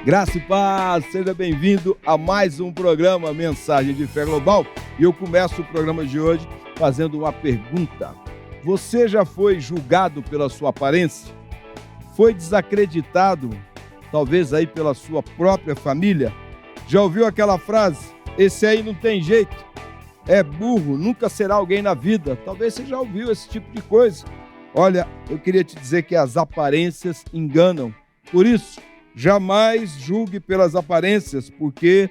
Graça e paz, seja bem-vindo a mais um programa Mensagem de Fé Global. E eu começo o programa de hoje fazendo uma pergunta. Você já foi julgado pela sua aparência? Foi desacreditado, talvez aí pela sua própria família? Já ouviu aquela frase, esse aí não tem jeito, é burro, nunca será alguém na vida? Talvez você já ouviu esse tipo de coisa. Olha, eu queria te dizer que as aparências enganam. Por isso, jamais julgue pelas aparências, porque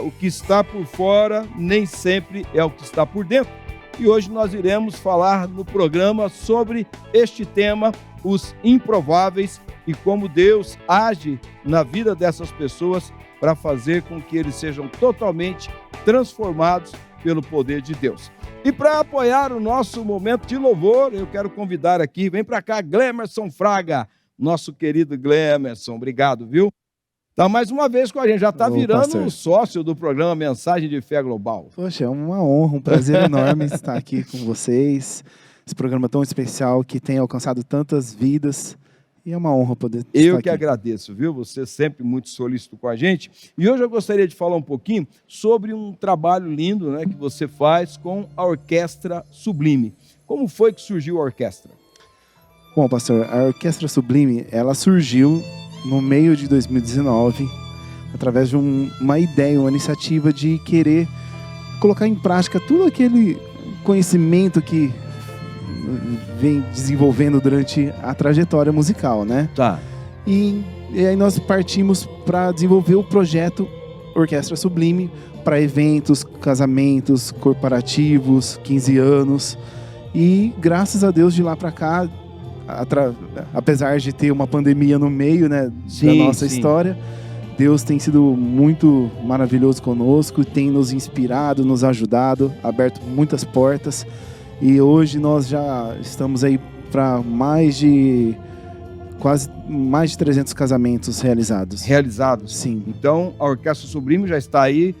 o que está por fora nem sempre é o que está por dentro. E hoje nós iremos falar no programa sobre este tema, os improváveis, e como Deus age na vida dessas pessoas para fazer com que eles sejam totalmente transformados pelo poder de Deus. E para apoiar o nosso momento de louvor, eu quero convidar aqui, vem para cá, Glemerson Fraga, nosso querido Glemerson, obrigado, viu? Tá mais uma vez com a gente, já está virando pastor, sócio do programa Mensagem de Fé Global. Poxa, é uma honra, um prazer enorme estar aqui com vocês. Esse programa tão especial que tem alcançado tantas vidas. E é uma honra poder estar aqui. Eu que agradeço, viu? Você sempre muito solícito com a gente. E hoje eu gostaria de falar um pouquinho sobre um trabalho lindo, né, que você faz com a Orquestra Sublime. Como foi que surgiu a orquestra? Bom, pastor, a Orquestra Sublime, ela surgiu no meio de 2019, através de uma ideia, uma iniciativa de querer colocar em prática todo aquele conhecimento que vem desenvolvendo durante a trajetória musical, né? Tá. E aí nós partimos para desenvolver o projeto Orquestra Sublime para eventos, casamentos, corporativos, 15 anos. E graças a Deus de lá para cá, apesar de ter uma pandemia no meio, né, da nossa história, Deus tem sido muito maravilhoso conosco, tem nos inspirado, nos ajudado, aberto muitas portas. E hoje nós já estamos aí para mais de 300 casamentos realizados. Realizados? Sim. Então, a Orquestra Sublime já está aí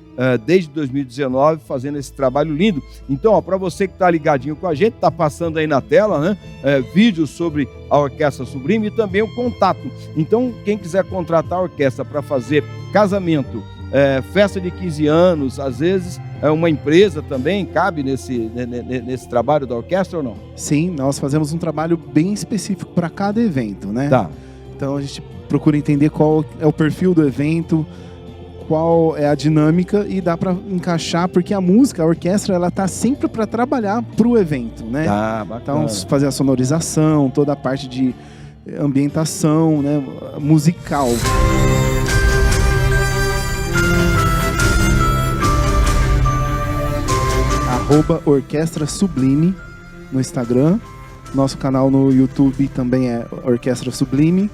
desde 2019 fazendo esse trabalho lindo. Então, para você que está ligadinho com a gente, está passando aí na tela, né, vídeos sobre a Orquestra Sublime e também o contato. Então, quem quiser contratar a orquestra para fazer casamento, festa de 15 anos, às vezes uma empresa também cabe nesse trabalho da orquestra ou não? Sim, nós fazemos um trabalho bem específico para cada evento, né? Tá. Então a gente procura entender qual é o perfil do evento, qual é a dinâmica e dá para encaixar, porque a música, a orquestra, ela tá sempre para trabalhar para o evento, né? Tá, bacana. Então fazer a sonorização, toda a parte de ambientação, né, musical. Orquestra Sublime no Instagram, nosso canal no YouTube também é Orquestra Sublime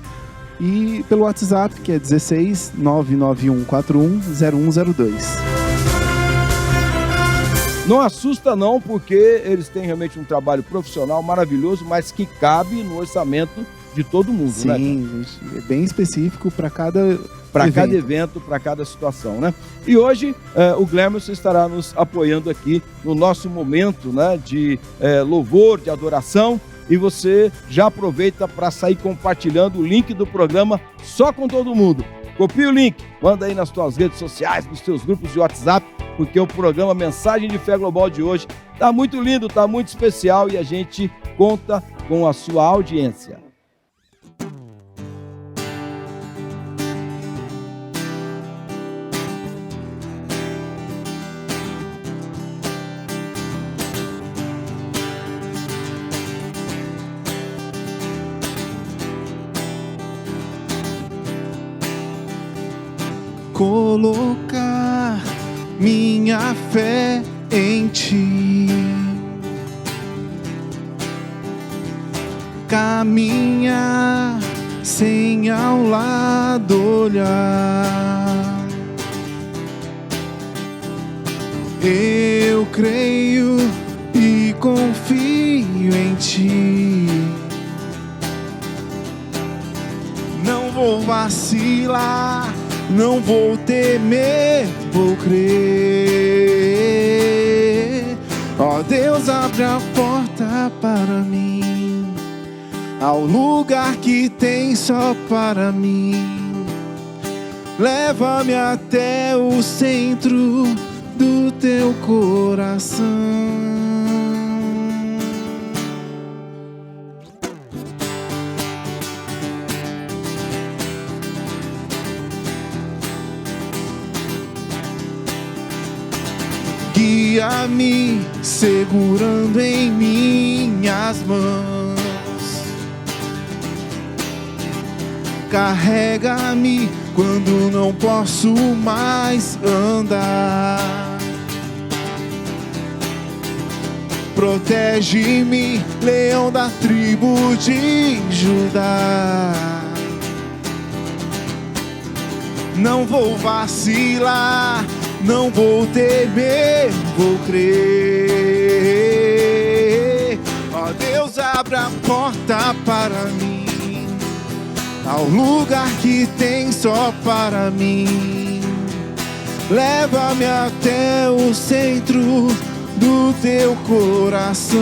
e pelo WhatsApp que é 16 99141 0102. Não assusta não, porque eles têm realmente um trabalho profissional maravilhoso, mas que cabe no orçamento de todo mundo, sim, né? Sim, é bem específico para cada evento, para cada situação, né? E hoje o Glemerson estará nos apoiando aqui no nosso momento, né, de louvor, de adoração, e você já aproveita para sair compartilhando o link do programa só com todo mundo. Copia o link, manda aí nas tuas redes sociais, nos teus grupos de WhatsApp, porque o programa Mensagem de Fé Global de hoje está muito lindo, está muito especial e a gente conta com a sua audiência. Colocar minha fé em ti, caminhar sem ao lado olhar. Eu creio e confio em ti, não vou vacilar. Não vou temer, vou crer. Ó Deus, abre a porta para mim, ao lugar que tem só para mim. leva-me até o centro do teu coração. Guia-me segurando em minhas mãos, carrega-me quando não posso mais andar. Protege-me, leão da tribo de Judá. Não vou vacilar, não vou temer, vou crer. Ó Deus, abra a porta para mim, ao lugar que tem só para mim. Leva-me até o centro do teu coração.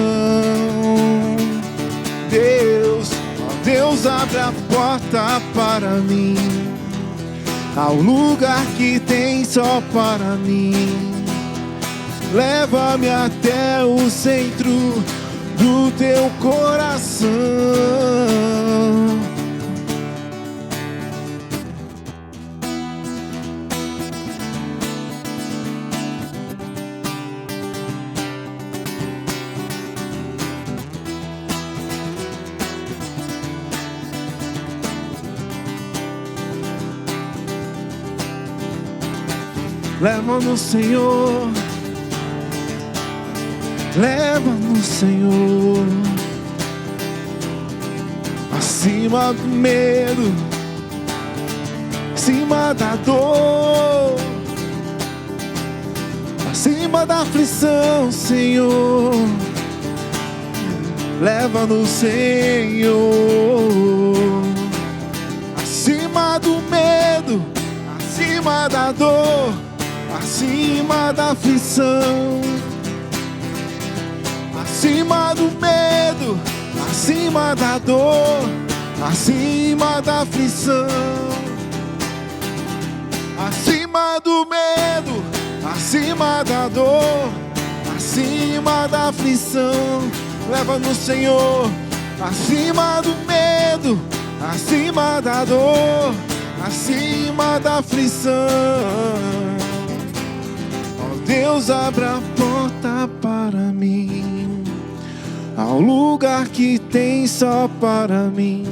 Deus, ó Deus, abre a porta para mim, ao lugar que tem só para mim. Leva-me até o centro do teu coração. Leva-nos, Senhor, leva-nos, Senhor, acima do medo, acima da dor, acima da aflição, Senhor. Leva-nos, Senhor, acima do medo, acima da dor, acima da aflição, acima do medo, acima da dor, acima da aflição, acima do medo, acima da dor, acima da aflição. Leva-nos, Senhor, acima do medo, acima da dor, acima da aflição. Deus, abra a porta para mim, ao lugar que tem só para mim.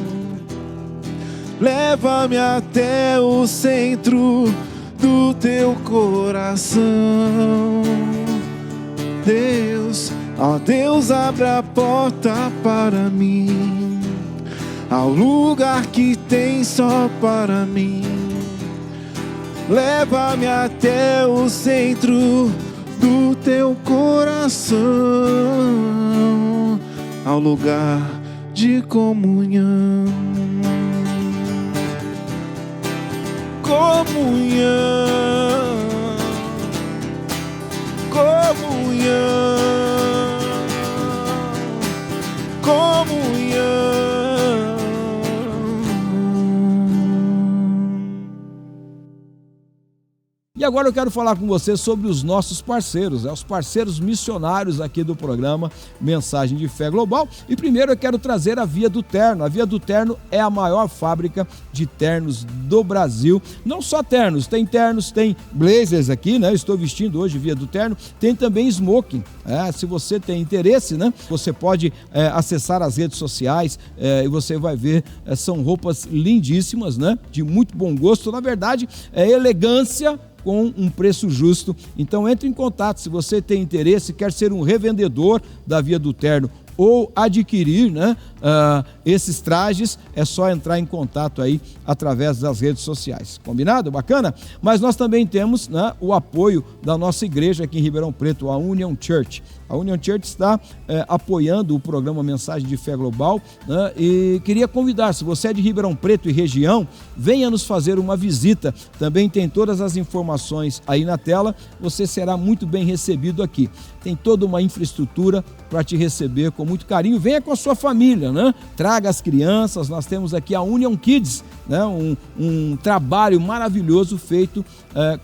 Leva-me até o centro do teu coração. Deus, ó Deus, abra a porta para mim, ao lugar que tem só para mim. Leva-me até o centro do teu coração, ao lugar de comunhão. Comunhão, comunhão, comunhão. E agora eu quero falar com você sobre os nossos parceiros, os parceiros missionários aqui do programa Mensagem de Fé Global. E primeiro eu quero trazer a Via do Terno. A Via do Terno é a maior fábrica de ternos do Brasil. Não só ternos, tem blazers aqui, né? Eu estou vestindo hoje Via do Terno. Tem também smoking. Se você tem interesse, né? Você pode acessar as redes sociais e você vai ver, são roupas lindíssimas, né? De muito bom gosto. Na verdade, é elegância com um preço justo. Então entre em contato se você tem interesse, quer ser um revendedor da Via do Terno ou adquirir, né, esses trajes, é só entrar em contato aí através das redes sociais. Combinado? Bacana? Mas nós também temos, né, o apoio da nossa igreja aqui em Ribeirão Preto, a Union Church. A Union Church está apoiando o programa Mensagem de Fé Global, né? E queria convidar, se você é de Ribeirão Preto e região, venha nos fazer uma visita. Também tem todas as informações aí na tela, você será muito bem recebido aqui. Tem toda uma infraestrutura para te receber com muito carinho. Venha com a sua família, né? Traga as crianças, nós temos aqui a Union Kids, né? Um trabalho maravilhoso feito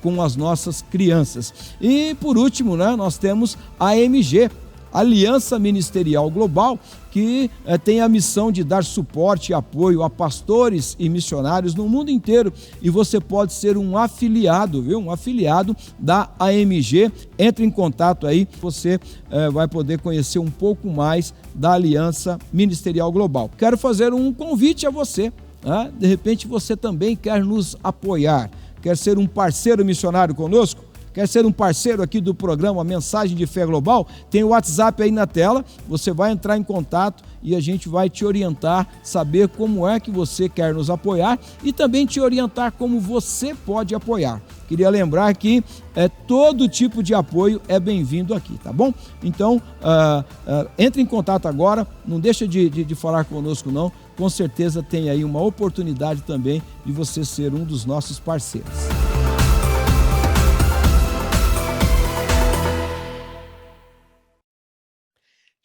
com as nossas crianças. E por último, né, nós temos a AMG, Aliança Ministerial Global, que tem a missão de dar suporte e apoio a pastores e missionários no mundo inteiro, e você pode ser um afiliado, viu? Um afiliado da AMG. Entre em contato aí, você vai poder conhecer um pouco mais da Aliança Ministerial Global. Quero fazer um convite a você, né? De repente você também quer nos apoiar, quer ser um parceiro missionário conosco? Quer ser um parceiro aqui do programa Mensagem de Fé Global? Tem o WhatsApp aí na tela, você vai entrar em contato e a gente vai te orientar, saber como é que você quer nos apoiar e também te orientar como você pode apoiar. Queria lembrar que todo tipo de apoio é bem-vindo aqui, tá bom? Então, entre em contato agora, não deixa de falar conosco não, com certeza tem aí uma oportunidade também de você ser um dos nossos parceiros.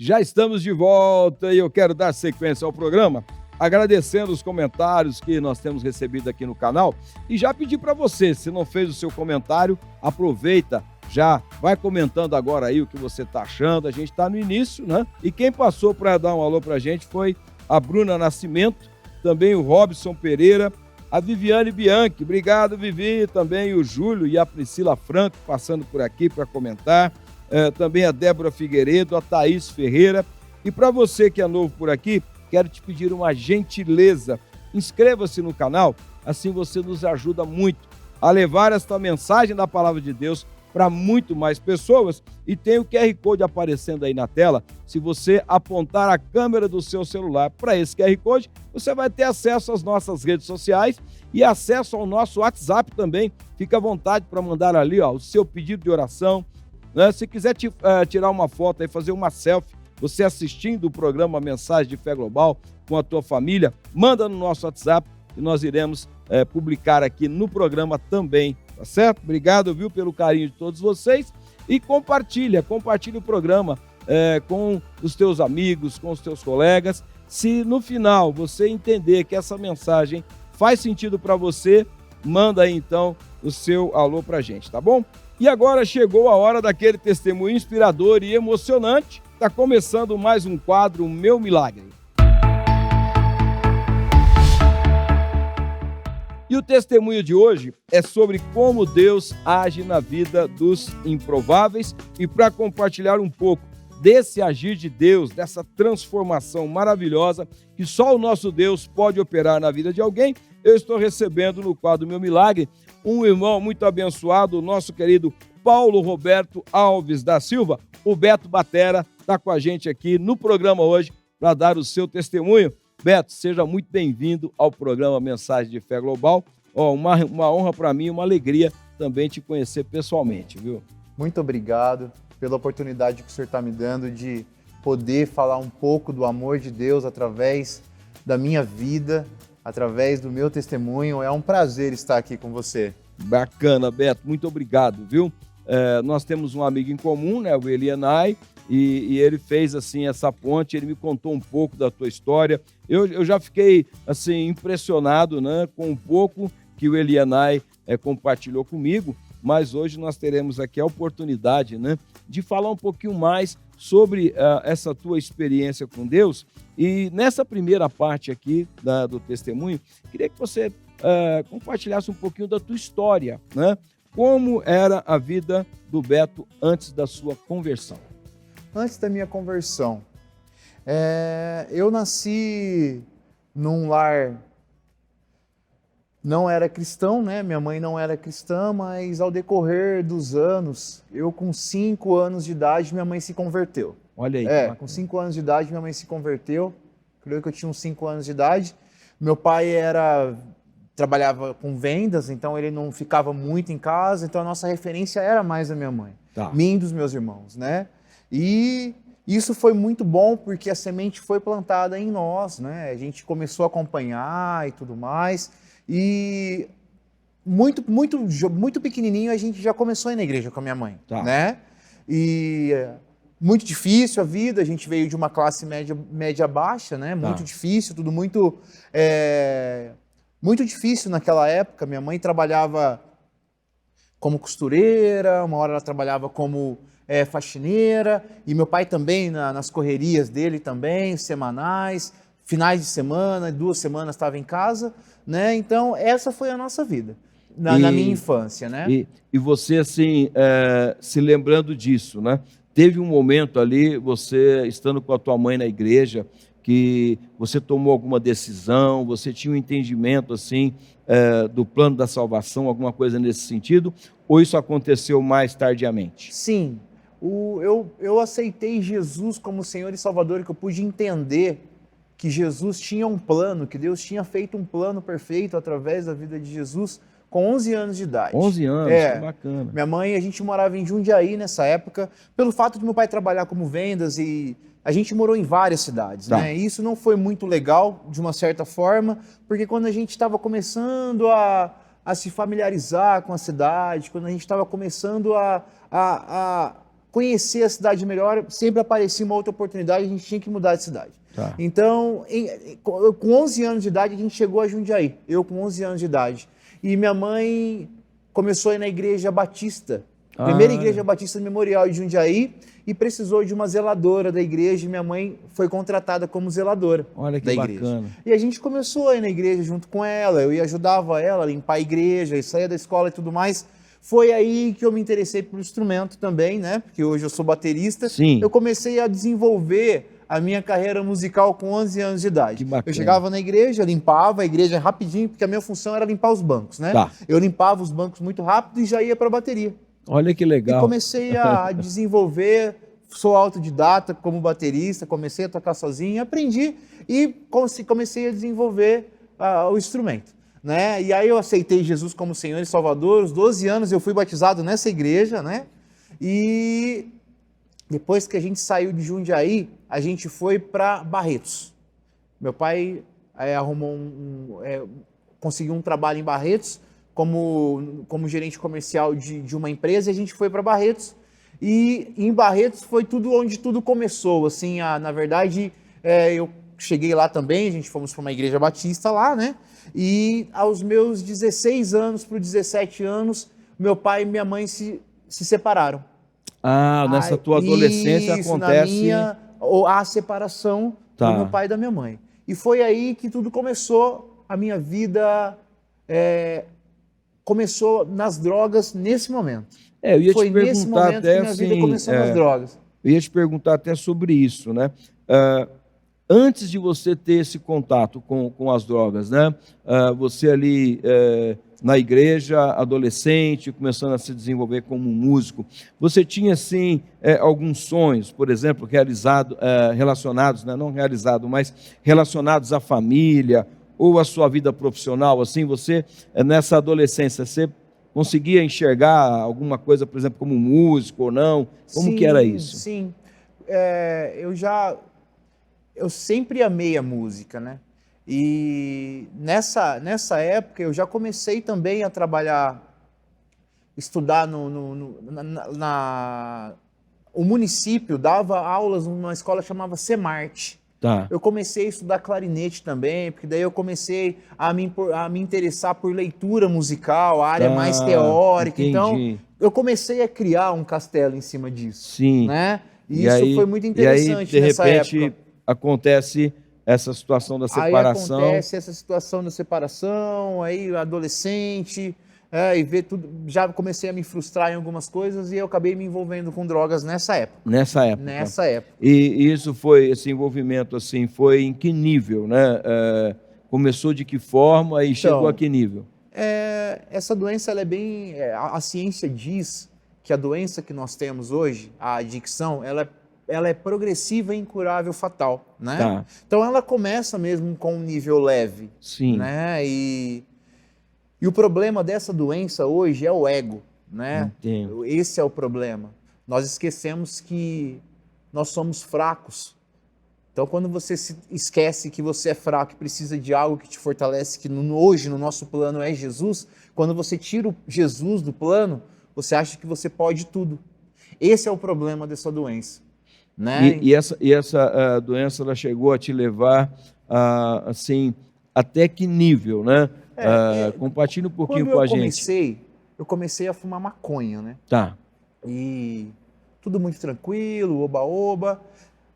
Já estamos de volta e eu quero dar sequência ao programa, agradecendo os comentários que nós temos recebido aqui no canal e já pedir para você, se não fez o seu comentário, aproveita, já vai comentando agora aí o que você está achando. A gente está no início, né? E quem passou para dar um alô para a gente foi a Bruna Nascimento, também o Robson Pereira, a Viviane Bianchi, obrigado Vivi, também o Júlio e a Priscila Franco passando por aqui para comentar. Também a Débora Figueiredo, a Thaís Ferreira. E para você que é novo por aqui, quero te pedir uma gentileza. Inscreva-se no canal, assim você nos ajuda muito a levar esta mensagem da Palavra de Deus para muito mais pessoas. E tem o QR Code aparecendo aí na tela. Se você apontar a câmera do seu celular para esse QR Code, você vai ter acesso às nossas redes sociais e acesso ao nosso WhatsApp também. Fica à vontade para mandar ali o seu pedido de oração. Se quiser tirar uma foto e fazer uma selfie, você assistindo o programa Mensagem de Fé Global com a tua família, manda no nosso WhatsApp e nós iremos publicar aqui no programa também, tá certo? Obrigado, viu, pelo carinho de todos vocês e compartilha o programa com os teus amigos, com os teus colegas. Se no final você entender que essa mensagem faz sentido para você, manda aí então o seu alô pra gente, tá bom? E agora chegou a hora daquele testemunho inspirador e emocionante. Está começando mais um quadro, Meu Milagre. E o testemunho de hoje é sobre como Deus age na vida dos improváveis. E para compartilhar um pouco desse agir de Deus, dessa transformação maravilhosa que só o nosso Deus pode operar na vida de alguém, eu estou recebendo no quadro Meu Milagre um irmão muito abençoado, o nosso querido Paulo Roberto Alves da Silva. O Beto Batera está com a gente aqui no programa hoje para dar o seu testemunho. Beto, seja muito bem-vindo ao programa Mensagem de Fé Global. Uma honra para mim, uma alegria também te conhecer pessoalmente, viu? Muito obrigado pela oportunidade que o senhor está me dando de poder falar um pouco do amor de Deus através da minha vida, através do meu testemunho. É um prazer estar aqui com você. Bacana, Beto, muito obrigado, viu? Nós temos um amigo em comum, né, o Elianai, e ele fez assim essa ponte, ele me contou um pouco da tua história. Eu já fiquei assim impressionado, né, com um pouco que o Elianai compartilhou comigo, mas hoje nós teremos aqui a oportunidade, né, de falar um pouquinho mais sobre essa tua experiência com Deus. E nessa primeira parte aqui do testemunho, queria que você compartilhasse um pouquinho da tua história, né? Como era a vida do Beto antes da sua conversão? Antes da minha conversão, eu nasci num lar, não era cristão, né? Minha mãe não era cristã, mas ao decorrer dos anos, eu com 5 anos de idade, minha mãe se converteu. Olha aí. Com 5 anos de idade, minha mãe se converteu. Creio que eu tinha uns 5 anos de idade. Meu pai trabalhava com vendas, então ele não ficava muito em casa, então a nossa referência era mais a minha mãe, minha e dos meus irmãos, né? E isso foi muito bom porque a semente foi plantada em nós, né? A gente começou a acompanhar e tudo mais. E muito pequenininho a gente já começou a ir na igreja com a minha mãe, né? E muito difícil a vida, a gente veio de uma classe média baixa, né? Muito difícil, tudo muito difícil naquela época. Minha mãe trabalhava como costureira, uma hora ela trabalhava como faxineira, e meu pai também nas correrias dele também, semanais, finais de semana, 2 semanas estava em casa, né? Então essa foi a nossa vida na minha infância, né? E você assim, se lembrando disso, né? Teve um momento ali, você estando com a tua mãe na igreja, que você tomou alguma decisão, você tinha um entendimento assim do plano da salvação, alguma coisa nesse sentido, ou isso aconteceu mais tardiamente? Sim, eu aceitei Jesus como Senhor e Salvador, que eu pude entender que Jesus tinha um plano, que Deus tinha feito um plano perfeito através da vida de Jesus com 11 anos de idade. 11 anos, que bacana. Minha mãe, a gente morava em Jundiaí nessa época, pelo fato de meu pai trabalhar como vendas, e a gente morou em várias cidades, né? E isso não foi muito legal, de uma certa forma, porque quando a gente estava começando a se familiarizar com a cidade, quando a gente estava começando a conhecer a cidade melhor, sempre aparecia uma outra oportunidade, a gente tinha que mudar de cidade. Então, com 11 anos de idade, a gente chegou a Jundiaí, eu com 11 anos de idade. E minha mãe começou a ir na igreja batista, primeira igreja batista memorial de Jundiaí, e precisou de uma zeladora da igreja, e minha mãe foi contratada como zeladora da igreja. Bacana. E a gente começou a ir na igreja junto com ela, eu ajudava ela a limpar a igreja, e saía da escola e tudo mais. Foi aí que eu me interessei pelo instrumento também, né? Porque hoje eu sou baterista. Sim. Eu comecei a desenvolver a minha carreira musical com 11 anos de idade. Eu chegava na igreja, limpava a igreja rapidinho, porque a minha função era limpar os bancos, né? Eu limpava os bancos muito rápido e já ia para a bateria. Olha que legal. E comecei a desenvolver, sou autodidata como baterista, comecei a tocar sozinho, aprendi e comecei a desenvolver o instrumento, né? E aí eu aceitei Jesus como Senhor e Salvador. Aos 12 anos eu fui batizado nessa igreja, né? E depois que a gente saiu de Jundiaí, a gente foi para Barretos. Meu pai conseguiu um trabalho em Barretos como gerente comercial de uma empresa, e a gente foi para Barretos. E em Barretos foi onde tudo começou. Assim, na verdade, eu cheguei lá também, a gente fomos para uma igreja batista lá, né? E aos meus 16 anos para os 17 anos, meu pai e minha mãe se separaram. Nessa tua adolescência acontece a separação do meu pai e da minha mãe. E foi aí que tudo começou. A minha vida começou nas drogas nesse momento. Eu ia foi te perguntar nesse momento até que minha vida começou nas drogas. Eu ia te perguntar até sobre isso, né? Antes de você ter esse contato com as drogas, né? Você ali na igreja, adolescente, começando a se desenvolver como um músico, você tinha, assim, alguns sonhos, por exemplo, relacionados, né? Não realizados, mas relacionados à família ou à sua vida profissional, assim, você, nessa adolescência, você conseguia enxergar alguma coisa, por exemplo, como músico ou não? Como que era isso? Sim, eu sempre amei a música, né? E nessa época eu já comecei também a trabalhar, estudar o município dava aulas numa escola chamada Semarte. Eu comecei a estudar clarinete também, porque daí eu comecei a me interessar por leitura musical, a área mais teórica. Entendi. Então eu comecei a criar um castelo em cima disso. Sim. Né? E isso foi muito interessante nessa época. De repente acontece essa situação da separação. Aí acontece essa situação da separação, aí adolescente, e ver tudo. Já comecei a me frustrar em algumas coisas e eu acabei me envolvendo com drogas nessa época. Nessa época. Nessa época. E isso esse envolvimento assim, foi em que nível, né? Começou de que forma e chegou a que nível? Essa doença, ela é bem. A ciência diz que a doença que nós temos hoje, a adicção, ela é progressiva, incurável, fatal, né? Então ela começa mesmo com um nível leve. Sim. Né? E o problema dessa doença hoje é o ego, né? Entendo. Esse é o problema. Nós esquecemos que nós somos fracos. Então, quando você se esquece que você é fraco e precisa de algo que te fortalece, que hoje no nosso plano é Jesus, quando você tira o Jesus do plano, você acha que você pode tudo. Esse é o problema dessa doença. Né? E essa doença ela chegou a te levar assim, até que nível, né? Compartilha um pouquinho com a gente. Eu comecei a fumar maconha, né? Tá. E tudo muito tranquilo, oba-oba.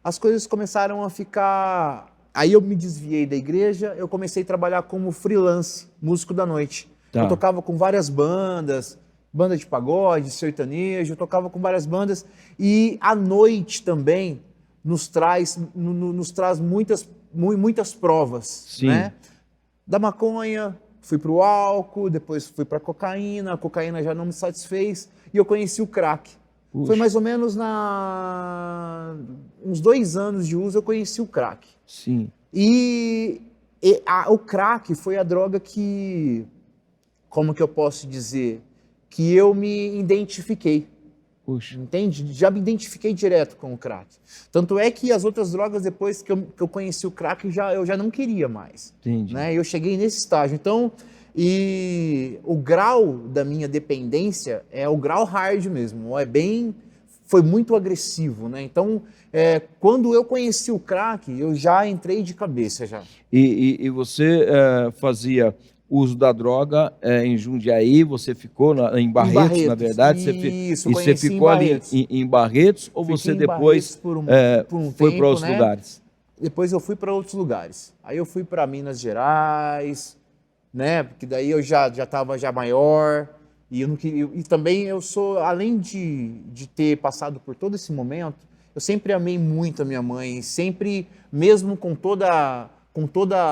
As coisas começaram a ficar... Aí eu me desviei da igreja, eu comecei a trabalhar como freelance, músico da noite. Tá. Eu tocava com várias bandas, banda de pagode, sertanejo, eu tocava com várias bandas. E a noite também nos traz muitas provas. Sim. Né? Da maconha, fui para o álcool, depois fui para a cocaína já não me satisfez e eu conheci o crack. Puxa. Foi mais ou menos uns 2 anos de uso eu conheci o crack. Sim. O crack foi a droga que, como que eu posso dizer, que eu me identifiquei. Puxa. Entende? Já me identifiquei direto com o crack. Tanto é que as outras drogas, depois que eu conheci o crack, eu já não queria mais. Entendi. Né? Eu cheguei nesse estágio. Então, e o grau da minha dependência é o grau hard mesmo. Foi muito agressivo, né? Então, quando eu conheci o crack, eu já entrei de cabeça já. E você fazia uso da droga em Jundiaí, você ficou em Barretos, na verdade? Isso, você ficou ali em Barretos ou Fiquei você em depois por um foi tempo, para outros né? lugares? Depois eu fui para outros lugares. Aí eu fui para Minas Gerais, né? Porque daí eu já estava já maior e eu não queria. E também eu sou, além de ter passado por todo esse momento, eu sempre amei muito a minha mãe, sempre, mesmo com toda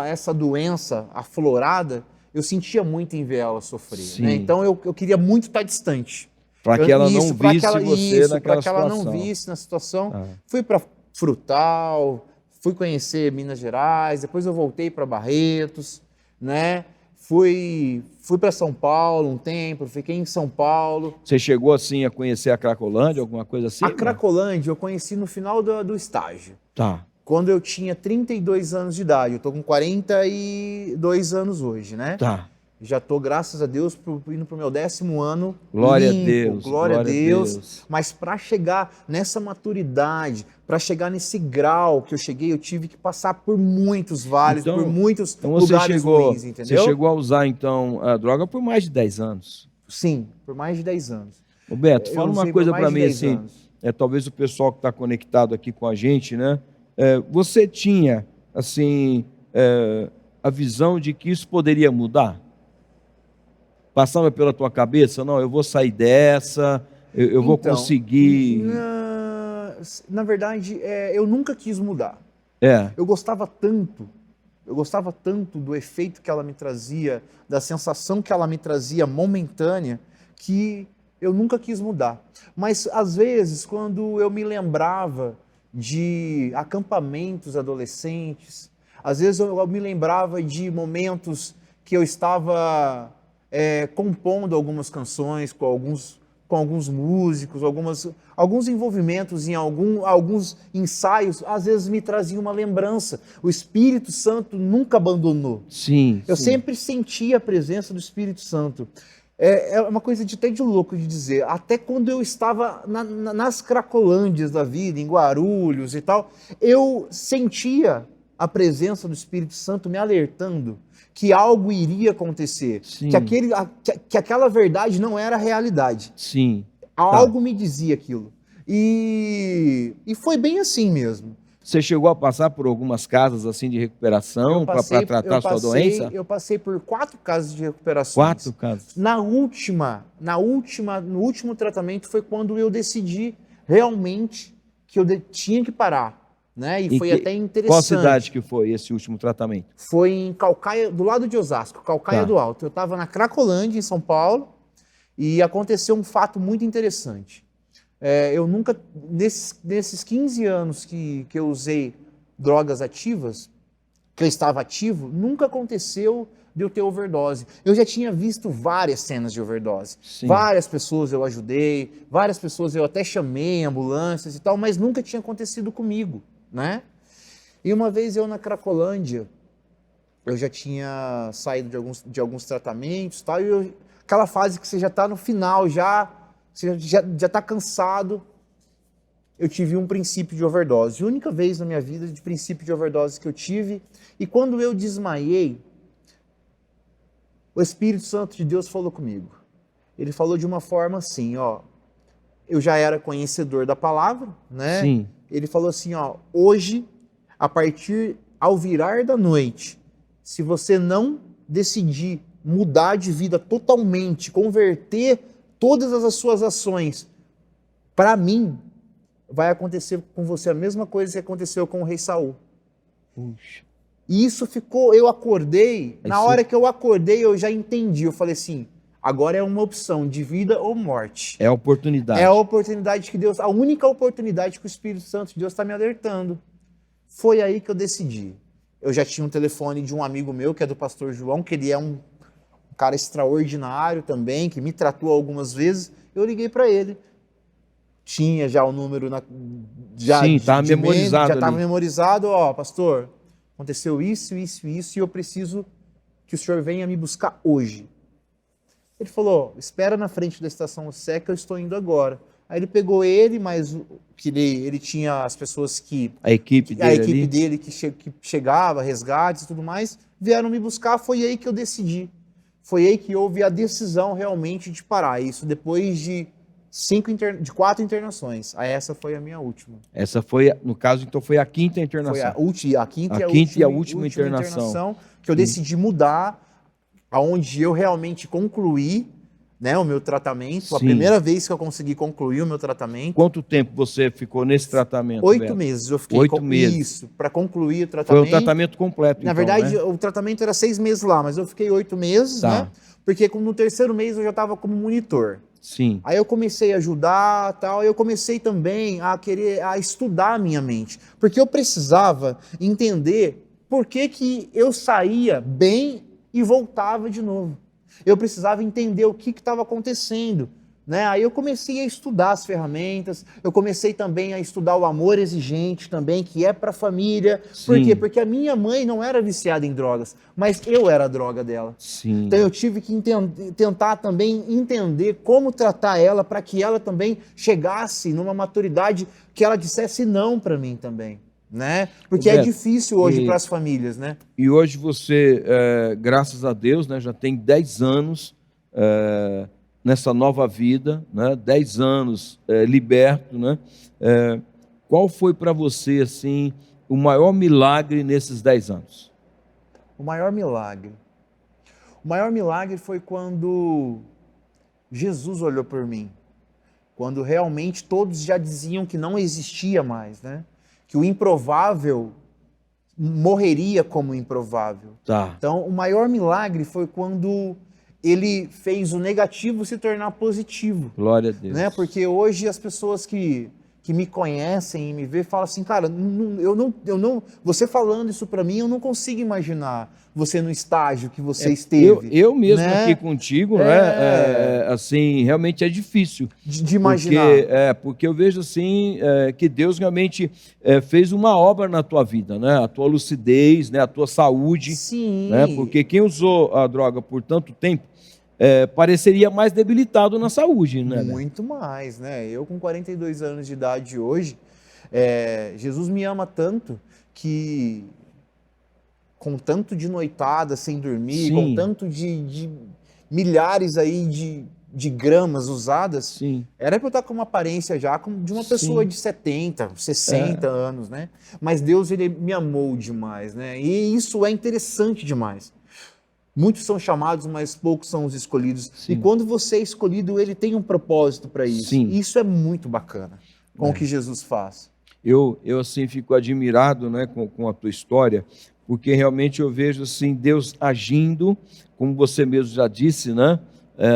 essa doença aflorada, eu sentia muito em ver ela sofrer. Né? Então eu queria muito estar distante. Para que ela não visse você naquela situação. Para que ela não visse na situação. Fui para Frutal, fui conhecer Minas Gerais, depois eu voltei para Barretos, né? Fui para São Paulo um tempo, fiquei em São Paulo. Você chegou assim a conhecer a Cracolândia, alguma coisa assim? A Cracolândia eu conheci no final do estágio. Tá. Quando eu tinha 32 anos de idade. Eu tô com 42 anos hoje, né? Tá. Já tô, graças a Deus, indo pro meu 10º ano. Glória limpo, a Deus. Glória a Deus. Mas para chegar nessa maturidade, para chegar nesse grau que eu cheguei, eu tive que passar por muitos vales, por muitos lugares ruins, entendeu? Você chegou a usar, então, a droga por mais de 10 anos? Sim, por mais de 10 anos. Roberto, fala uma coisa para mim, assim, talvez o pessoal que está conectado aqui com a gente, né? Você tinha, assim, a visão de que isso poderia mudar? Passava pela tua cabeça, não, eu vou sair dessa, eu vou conseguir... Na verdade, eu nunca quis mudar. Eu gostava tanto do efeito que ela me trazia, da sensação que ela me trazia momentânea, que eu nunca quis mudar. Mas, às vezes, quando eu me lembrava de acampamentos adolescentes, às vezes eu me lembrava de momentos que eu estava compondo algumas canções com alguns músicos, alguns envolvimentos em alguns ensaios, às vezes me trazia uma lembrança. O Espírito Santo nunca abandonou. Sim. Eu sempre senti a presença do Espírito Santo. É uma coisa até de louco de dizer. Até quando eu estava nas Cracolândias da vida, em Guarulhos e tal, eu sentia a presença do Espírito Santo me alertando que algo iria acontecer, que aquela verdade não era a realidade. Sim. Algo me dizia aquilo. E foi bem assim mesmo. Você chegou a passar por algumas casas assim de recuperação para tratar a sua doença? Eu passei por 4 casas de recuperação. 4 casas? No último tratamento foi quando eu decidi realmente que eu tinha que parar. Né? E foi até interessante. Qual cidade que foi esse último tratamento? Foi em Caucaia, do lado de Osasco, Caucaia do Alto. Eu estava na Cracolândia, em São Paulo, e aconteceu um fato muito interessante. Eu nunca, nesses 15 anos que eu usei drogas ativas, que eu estava ativo, nunca aconteceu de eu ter overdose. Eu já tinha visto várias cenas de overdose. Sim. Várias pessoas eu ajudei, várias pessoas eu até chamei em ambulâncias e tal, mas nunca tinha acontecido comigo, né? E uma vez eu na Cracolândia, eu já tinha saído de alguns tratamentos e tal, e aquela fase que você já está no final, você já está cansado, eu tive um princípio de overdose. A única vez na minha vida de princípio de overdose que eu tive, e quando eu desmaiei, o Espírito Santo de Deus falou comigo. Ele falou de uma forma assim, ó, eu já era conhecedor da palavra, né? Sim. Ele falou assim, ó, hoje, ao virar da noite, se você não decidir mudar de vida totalmente, converter todas as suas ações para mim, vai acontecer com você a mesma coisa que aconteceu com o rei Saul. Puxa. E isso ficou, eu acordei, na hora que eu acordei eu já entendi, eu falei assim, agora é uma opção de vida ou morte. É a oportunidade. É a oportunidade que Deus, a única oportunidade que o Espírito Santo de Deus está me alertando. Foi aí que eu decidi. Eu já tinha um telefone de um amigo meu, que é do pastor João, que ele é um cara extraordinário também, que me tratou algumas vezes, eu liguei para ele. Tinha já o número, Sim, estava memorizado. Já estava memorizado, ó, pastor, aconteceu isso, isso, isso, e eu preciso que o senhor venha me buscar hoje. Ele falou, espera na frente da estação Sé que eu estou indo agora. Aí ele pegou ele, mas ele tinha as pessoas a equipe dele que chegava, resgates e tudo mais, vieram me buscar, foi aí que eu decidi. Foi aí que houve a decisão realmente de parar. Isso depois de 4 internações. Essa foi a minha última. Essa foi, no caso, então foi a 5ª internação. Foi a quinta e a última internação que eu decidi mudar, aonde eu realmente concluí, né, o meu tratamento. Sim. A primeira vez que eu consegui concluir o meu tratamento. Quanto tempo você ficou nesse tratamento? 8 meses. Eu fiquei 8 meses. Isso, para concluir o tratamento. Foi o tratamento completo, Na verdade, o tratamento era 6 meses lá, mas eu fiquei 8 meses, né? Porque no terceiro mês eu já estava como monitor. Sim. Aí eu comecei a ajudar, tal, e eu comecei também a estudar a minha mente, porque eu precisava entender por que eu saía bem e voltava de novo. Eu precisava entender o que estava acontecendo, né? Aí eu comecei a estudar as ferramentas, eu comecei também a estudar o amor exigente também, que é para a família. Sim. Por quê? Porque a minha mãe não era viciada em drogas, mas eu era a droga dela. Sim. Então eu tive que tentar também entender como tratar ela para que ela também chegasse numa maturidade que ela dissesse não para mim também, né? Porque é difícil hoje para as famílias, né? E hoje você, graças a Deus, né, já tem 10 anos nessa nova vida, né? 10 anos liberto, né? Qual foi para você, assim, o maior milagre nesses 10 anos? O maior milagre? O maior milagre foi quando Jesus olhou por mim. Quando realmente todos já diziam que não existia mais, né? Que o improvável morreria como improvável. Tá. Então, o maior milagre foi quando ele fez o negativo se tornar positivo. Glória a Deus. Né? Porque hoje as pessoas que me conhecem e me veem falam assim, cara, você falando isso para mim, eu não consigo imaginar você no estágio que você esteve. Eu mesmo, né? aqui contigo, né? Assim, realmente é difícil de imaginar. Porque eu vejo assim que Deus realmente fez uma obra na tua vida, né? A tua lucidez, né? A tua saúde. Sim. Né? Porque quem usou a droga por tanto tempo pareceria mais debilitado na saúde, né? Muito mais, né? Eu com 42 anos de idade hoje, Jesus me ama tanto que com tanto de noitada sem dormir, Sim. com tanto de milhares aí de gramas usadas, Sim. Era para eu estar com uma aparência já de uma pessoa Sim. de 70, 60 anos, né? Mas Deus, ele me amou demais, né? E isso é interessante demais. Muitos são chamados, mas poucos são os escolhidos. Sim. E quando você é escolhido, ele tem um propósito para isso. Sim. E isso é muito bacana com o que Jesus faz. Eu assim, fico admirado, né, com a tua história, porque realmente eu vejo assim, Deus agindo, como você mesmo já disse, né,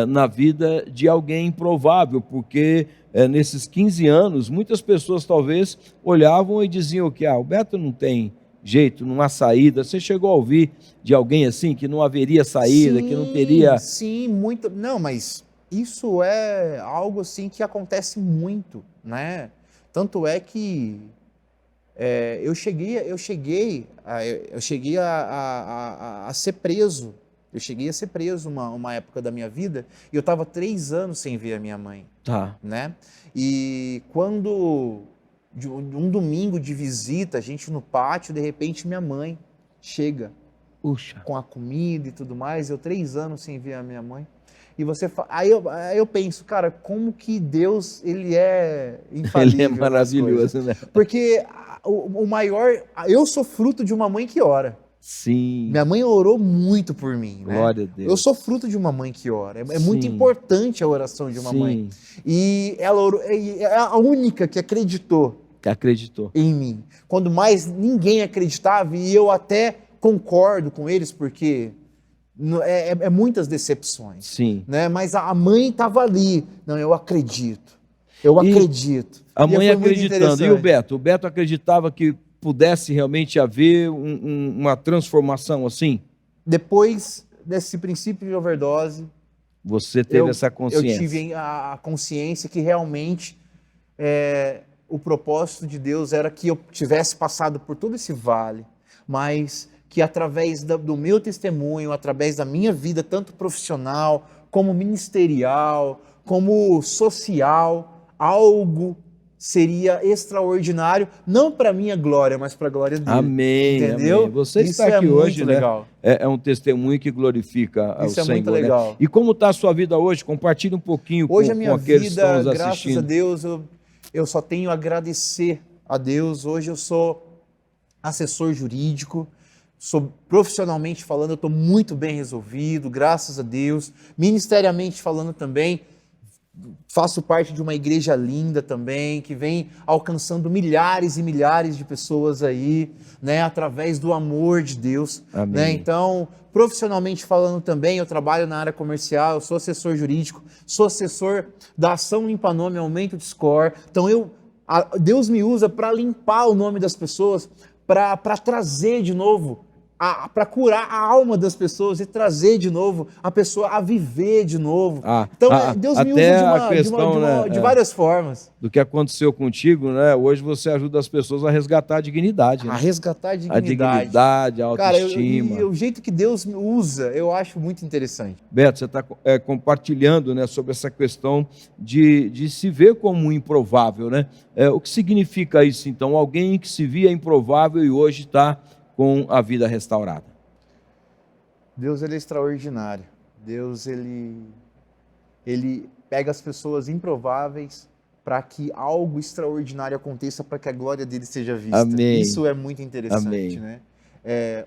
na vida de alguém improvável, porque nesses 15 anos, muitas pessoas talvez olhavam e diziam que o Beto não tem jeito, não há saída. Você chegou a ouvir de alguém assim, que não haveria saída, que não teria... Sim, muito. Não, mas isso é algo assim que acontece muito, né? Tanto é que eu cheguei a ser preso. Eu cheguei a ser preso uma época da minha vida e eu estava 3 anos sem ver a minha mãe. Tá. Né? E quando, um domingo de visita, a gente no pátio, de repente minha mãe chega. Puxa. Com a comida e tudo mais, eu 3 anos sem ver a minha mãe. E aí eu penso, cara, como que Deus, ele é infalível. Ele é maravilhoso, né? Porque eu sou fruto de uma mãe que ora. Sim. Minha mãe orou muito por mim, né? Glória a Deus. Eu sou fruto de uma mãe que ora. É muito importante a oração de uma mãe. E ela orou, é a única que acreditou. Em mim. Quando mais ninguém acreditava, e eu até concordo com eles, porque é muitas decepções. Sim. Né? Mas a mãe estava ali. Não, eu acredito. Eu acredito. A mãe acreditando. E o Beto? O Beto acreditava que pudesse realmente haver uma transformação assim? Depois desse princípio de overdose, você teve essa consciência? Eu tive a consciência que realmente o propósito de Deus era que eu tivesse passado por todo esse vale, mas que através do meu testemunho, através da minha vida, tanto profissional, como ministerial, como social, algo seria extraordinário, não para minha glória, mas para a glória dele. Amém. Entendeu? Amém. Você Isso está aqui hoje, né? Legal. É um testemunho que glorifica ao Senhor. Isso é muito legal. Né? E como está a sua vida hoje? Compartilhe um pouquinho hoje com aqueles que estão nos assistindo. Graças a Deus, eu só tenho a agradecer a Deus. Hoje eu sou assessor jurídico, profissionalmente falando, eu estou muito bem resolvido, graças a Deus. Ministerialmente falando também, faço parte de uma igreja linda também, que vem alcançando milhares e milhares de pessoas aí, né, através do amor de Deus. Amém. Né? Então, profissionalmente falando também, eu trabalho na área comercial, eu sou assessor jurídico, sou assessor da Ação Limpa Nome, Aumento de Score. Então, Deus me usa para limpar o nome das pessoas, para trazer de novo, para curar a alma das pessoas e trazer de novo a pessoa a viver de novo. Então, Deus me usa de várias formas. Do que aconteceu contigo, né? Hoje você ajuda as pessoas a resgatar a dignidade. Né? A resgatar a dignidade. A dignidade, a autoestima. Cara, o jeito que Deus me usa, eu acho muito interessante. Beto, você está compartilhando, né, sobre essa questão de se ver como um improvável, né? O que significa isso, então? Alguém que se via improvável e hoje está com a vida restaurada. Deus, ele é extraordinário. Deus, ele pega as pessoas improváveis para que algo extraordinário aconteça, para que a glória dele seja vista. Amém. Isso é muito interessante. Amém. Né?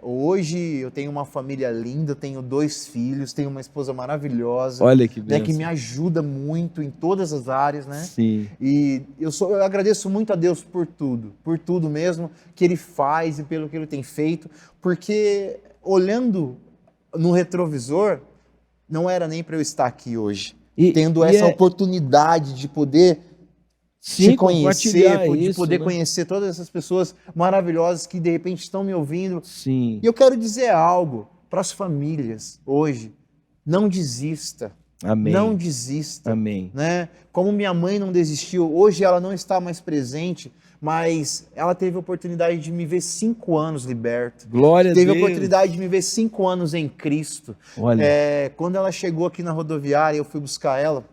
Hoje eu tenho uma família linda, eu tenho 2 filhos, tenho uma esposa maravilhosa. Olha que bênção. Né, que me ajuda muito em todas as áreas, né? Sim. E eu agradeço muito a Deus por tudo mesmo que Ele faz e pelo que Ele tem feito, porque olhando no retrovisor, não era nem para eu estar aqui hoje, tendo essa oportunidade de poder te conhecer, de poder conhecer todas essas pessoas maravilhosas que de repente estão me ouvindo. Sim. E eu quero dizer algo para as famílias hoje: não desista. Amém. Não desista. Amém. Né? Como minha mãe não desistiu, hoje ela não está mais presente, mas ela teve a oportunidade de me ver 5 anos liberto. Glória a Deus. Teve a oportunidade de me ver 5 anos em Cristo. Olha. Quando ela chegou aqui na rodoviária, eu fui buscar ela.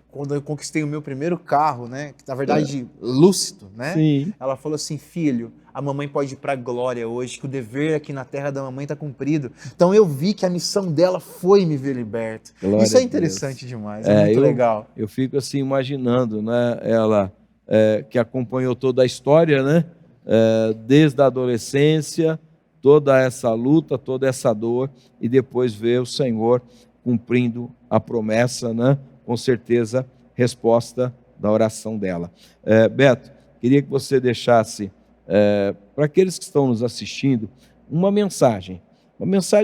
Quando eu conquistei o meu primeiro carro, né, que na verdade lúcido, né? Sim. Ela falou assim: filho, a mamãe pode ir para a glória hoje, que o dever aqui na terra da mamãe está cumprido. Então eu vi que a missão dela foi me ver liberto. Glória Isso é interessante demais, é muito legal. Eu fico assim imaginando, né, ela que acompanhou toda a história, né, desde a adolescência, toda essa luta, toda essa dor, e depois ver o Senhor cumprindo a promessa, né? Com certeza, resposta da oração dela. Beto, queria que você deixasse para aqueles que estão nos assistindo uma mensagem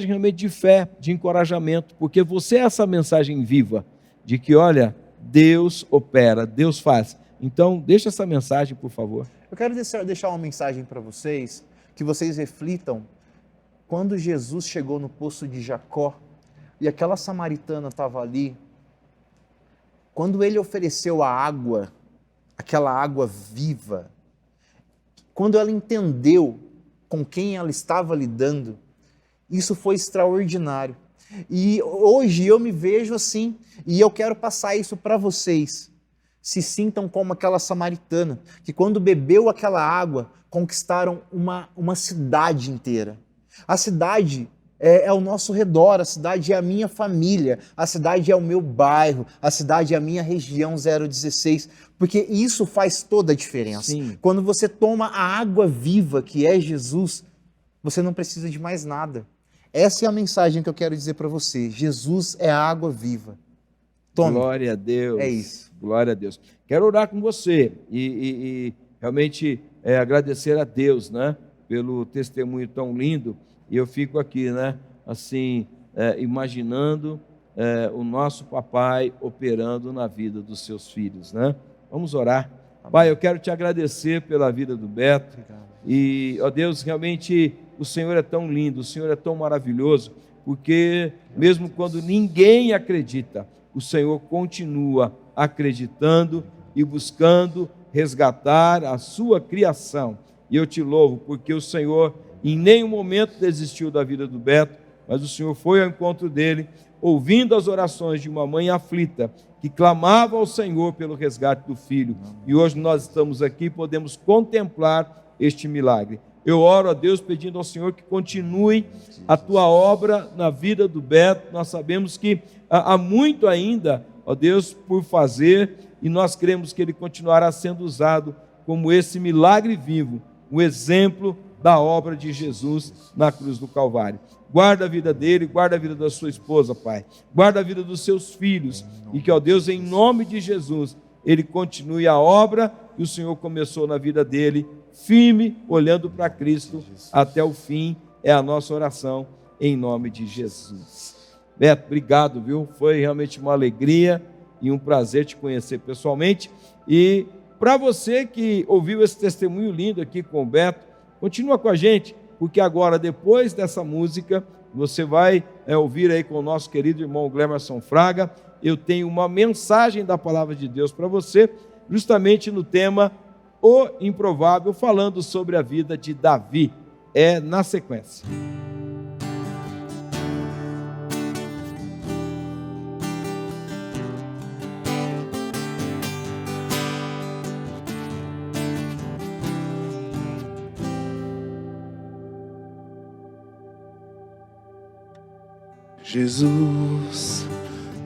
realmente de fé, de encorajamento, porque você é essa mensagem viva de que, olha, Deus opera, Deus faz. Então, deixa essa mensagem, por favor. Eu quero deixar uma mensagem para vocês, que vocês reflitam. Quando Jesus chegou no poço de Jacó e aquela samaritana estava ali, quando ele ofereceu a água, aquela água viva, quando ela entendeu com quem ela estava lidando, isso foi extraordinário. E hoje eu me vejo assim, e eu quero passar isso para vocês. Se sintam como aquela samaritana, que quando bebeu aquela água, conquistaram uma cidade inteira. A cidade é ao nosso redor, a cidade é a minha família, a cidade é o meu bairro, a cidade é a minha região 016, porque isso faz toda a diferença. Sim. Quando você toma a água viva, que é Jesus, você não precisa de mais nada. Essa é a mensagem que eu quero dizer para você. Jesus é a água viva. Tome. Glória a Deus. É isso. Glória a Deus. Quero orar com você e realmente agradecer a Deus, né, pelo testemunho tão lindo. E eu fico aqui, né, assim, imaginando o nosso papai operando na vida dos seus filhos, né? Vamos orar. Amém. Pai, eu quero te agradecer pela vida do Beto. Obrigado. E, ó Deus, realmente o Senhor é tão lindo, o Senhor é tão maravilhoso, porque mesmo quando ninguém acredita, o Senhor continua acreditando e buscando resgatar a sua criação. E eu te louvo, porque o Senhor em nenhum momento desistiu da vida do Beto, mas o Senhor foi ao encontro dele, ouvindo as orações de uma mãe aflita, que clamava ao Senhor pelo resgate do filho. E hoje nós estamos aqui e podemos contemplar este milagre. Eu oro a Deus pedindo ao Senhor que continue a tua obra na vida do Beto. Nós sabemos que há muito ainda, ó Deus, por fazer, e nós cremos que ele continuará sendo usado como esse milagre vivo, um exemplo da obra de Jesus na cruz do Calvário. Guarda a vida dele, guarda a vida da sua esposa, Pai. Guarda a vida dos seus filhos. E que, ó Deus, em nome de Jesus, ele continue a obra que o Senhor começou na vida dele, firme, olhando para Cristo até o fim. É a nossa oração, em nome de Jesus. Beto, obrigado, viu? Foi realmente uma alegria e um prazer te conhecer pessoalmente. E para você que ouviu esse testemunho lindo aqui com o Beto, continua com a gente, porque agora, depois dessa música, você vai ouvir aí com o nosso querido irmão Glemerson Fraga. Eu tenho uma mensagem da palavra de Deus para você, justamente no tema O Improvável, falando sobre a vida de Davi. É na sequência. Jesus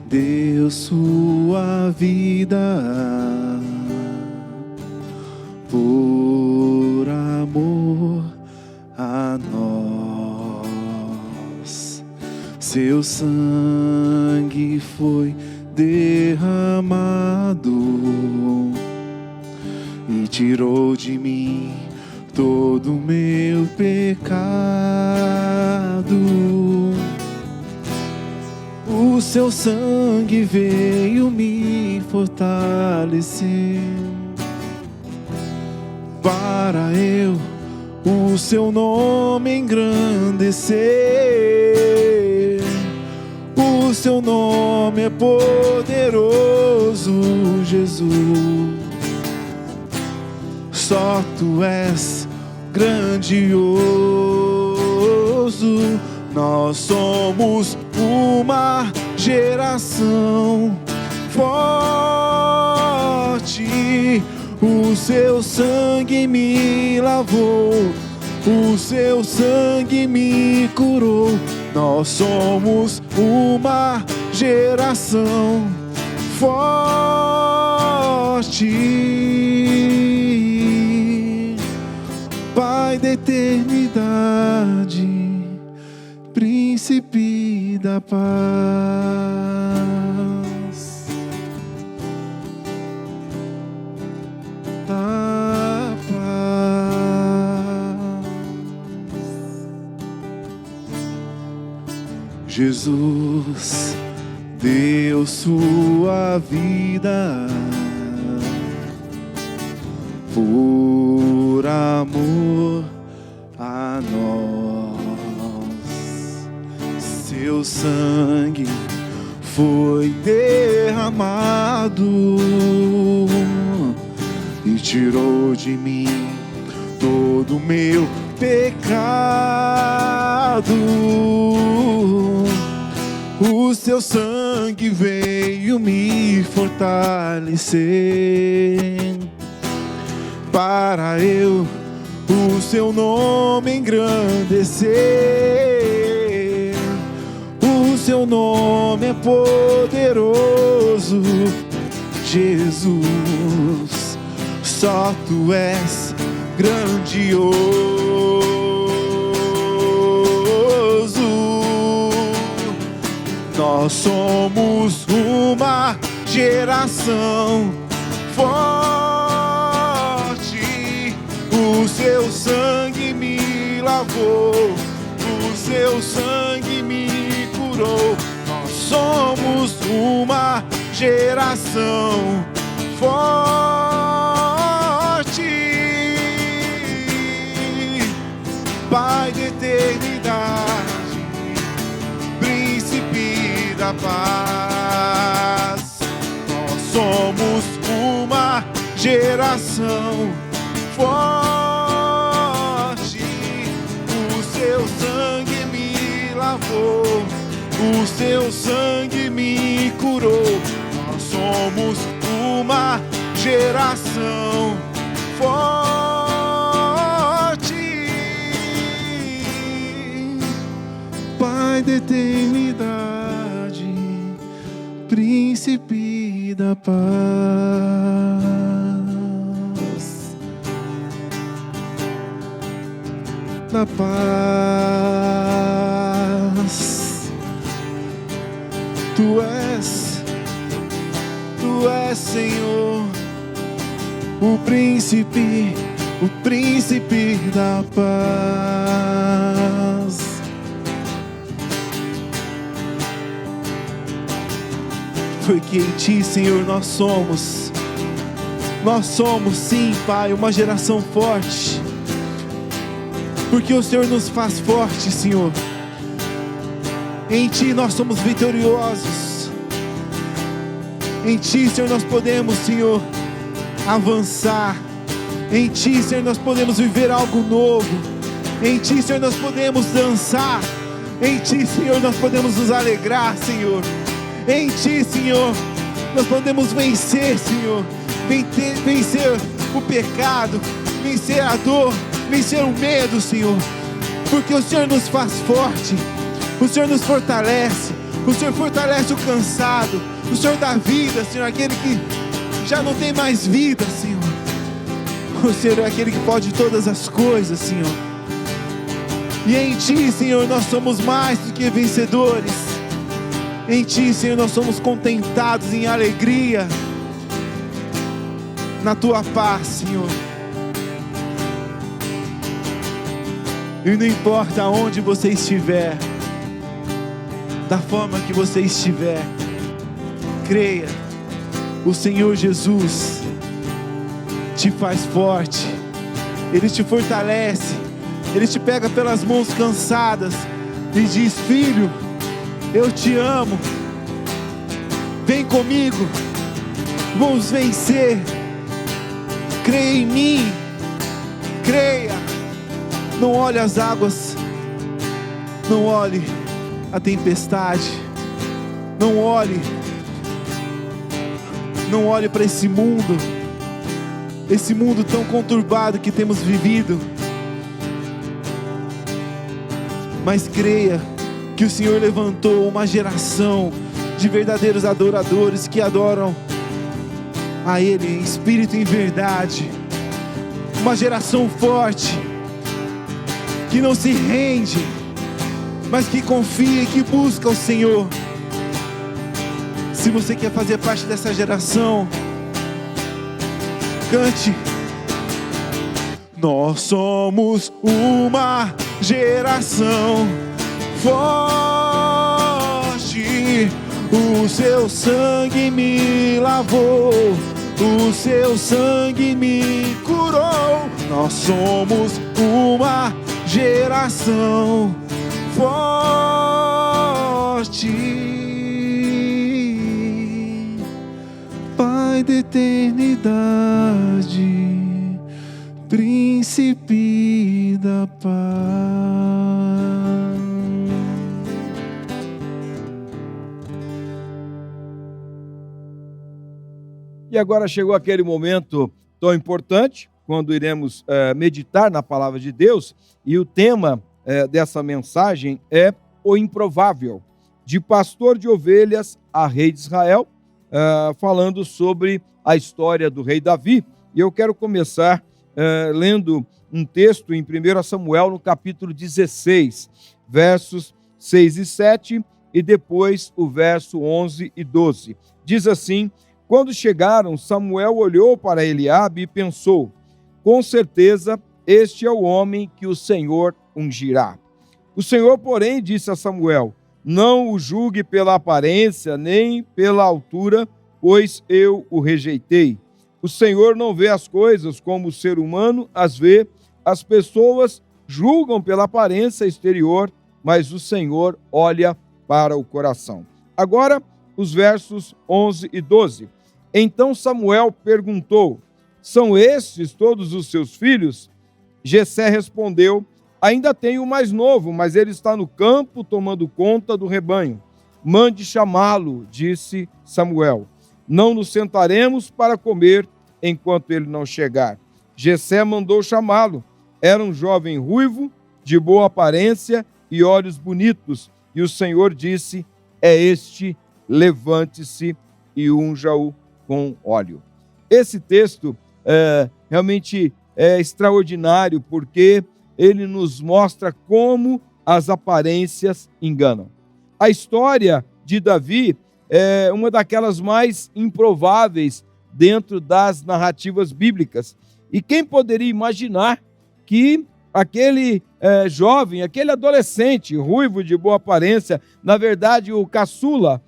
deu sua vida por amor a nós. Seu sangue foi derramado e tirou de mim todo o meu pecado. O seu sangue veio me fortalecer para eu o seu nome engrandecer. O seu nome é poderoso, Jesus. Só tu és grandioso. Nós somos uma geração forte. O seu sangue me lavou, o seu sangue me curou. Nós somos uma geração forte. Pai da eternidade, Príncipe da paz, da paz. Jesus deu sua vida por amor a nós. Seu sangue foi derramado e tirou de mim todo o meu pecado. O seu sangue veio me fortalecer para eu o seu nome engrandecer. O seu nome é poderoso, Jesus. Só tu és grandioso. Nós somos uma geração forte. O seu sangue me lavou, o seu sangue me curou. Nós somos uma geração forte. Pai da eternidade, príncipe da paz, nós somos uma geração forte. O seu sangue me lavou, o seu sangue me curou. Nós somos uma geração forte. Pai da eternidade, príncipe da paz, da paz. Tu és, Senhor, o príncipe da paz. Porque em Ti, Senhor, nós somos sim, Pai, uma geração forte. Porque o Senhor nos faz forte, Senhor. Em Ti nós somos vitoriosos. Em Ti, Senhor, nós podemos, Senhor, avançar. Em Ti, Senhor, nós podemos viver algo novo. Em Ti, Senhor, nós podemos dançar. Em Ti, Senhor, nós podemos nos alegrar, Senhor. Em Ti, Senhor, nós podemos vencer, Senhor. Vencer o pecado, vencer a dor, vencer o medo, Senhor. Porque o Senhor nos faz forte. O Senhor nos fortalece. O Senhor fortalece o cansado. O Senhor dá vida, Senhor, aquele que já não tem mais vida, Senhor. O Senhor é aquele que pode todas as coisas, Senhor. E em Ti, Senhor, nós somos mais do que vencedores. Em Ti, Senhor, nós somos contentados em alegria, na Tua paz, Senhor. E não importa onde você estiver, da forma que você estiver, creia, o Senhor Jesus te faz forte. Ele te fortalece. Ele te pega pelas mãos cansadas e diz: filho, eu te amo, vem comigo, vamos vencer. Creia em mim, creia. Não olhe as águas, não olhe a tempestade, não olhe para esse mundo tão conturbado que temos vivido, mas creia que o Senhor levantou uma geração de verdadeiros adoradores que adoram a Ele em espírito e em verdade. Uma geração forte, que não se rende, mas que confia e que busca o Senhor. Se você quer fazer parte dessa geração, cante: nós somos uma geração forte. O seu sangue me lavou, o seu sangue me curou. Nós somos uma geração forte, Pai da eternidade, Príncipe da paz. E agora chegou aquele momento tão importante, quando iremos meditar na palavra de Deus, e o tema dessa mensagem é o improvável, de pastor de ovelhas a rei de Israel, falando sobre a história do rei Davi. E eu quero começar lendo um texto em 1 Samuel, no capítulo 16, versos 6 e 7, e depois o verso 11 e 12. Diz assim: quando chegaram, Samuel olhou para Eliabe e pensou: com certeza este é o homem que o Senhor ungirá. O Senhor, porém, disse a Samuel: não o julgue pela aparência, nem pela altura, pois eu o rejeitei. O Senhor não vê as coisas como o ser humano as vê. As pessoas julgam pela aparência exterior, mas o Senhor olha para o coração. Agora, os versos 11 e 12. Então Samuel perguntou: são estes todos os seus filhos? Jessé respondeu: ainda tenho o mais novo, mas ele está no campo tomando conta do rebanho. Mande chamá-lo, disse Samuel. Não nos sentaremos para comer enquanto ele não chegar. Jessé mandou chamá-lo. Era um jovem ruivo, de boa aparência e olhos bonitos. E o Senhor disse: é este, levante-se e unja-o com óleo. Esse texto realmente é extraordinário, porque ele nos mostra como as aparências enganam. A história de Davi é uma daquelas mais improváveis dentro das narrativas bíblicas. E quem poderia imaginar que aquele jovem, aquele adolescente ruivo de boa aparência, na verdade o caçula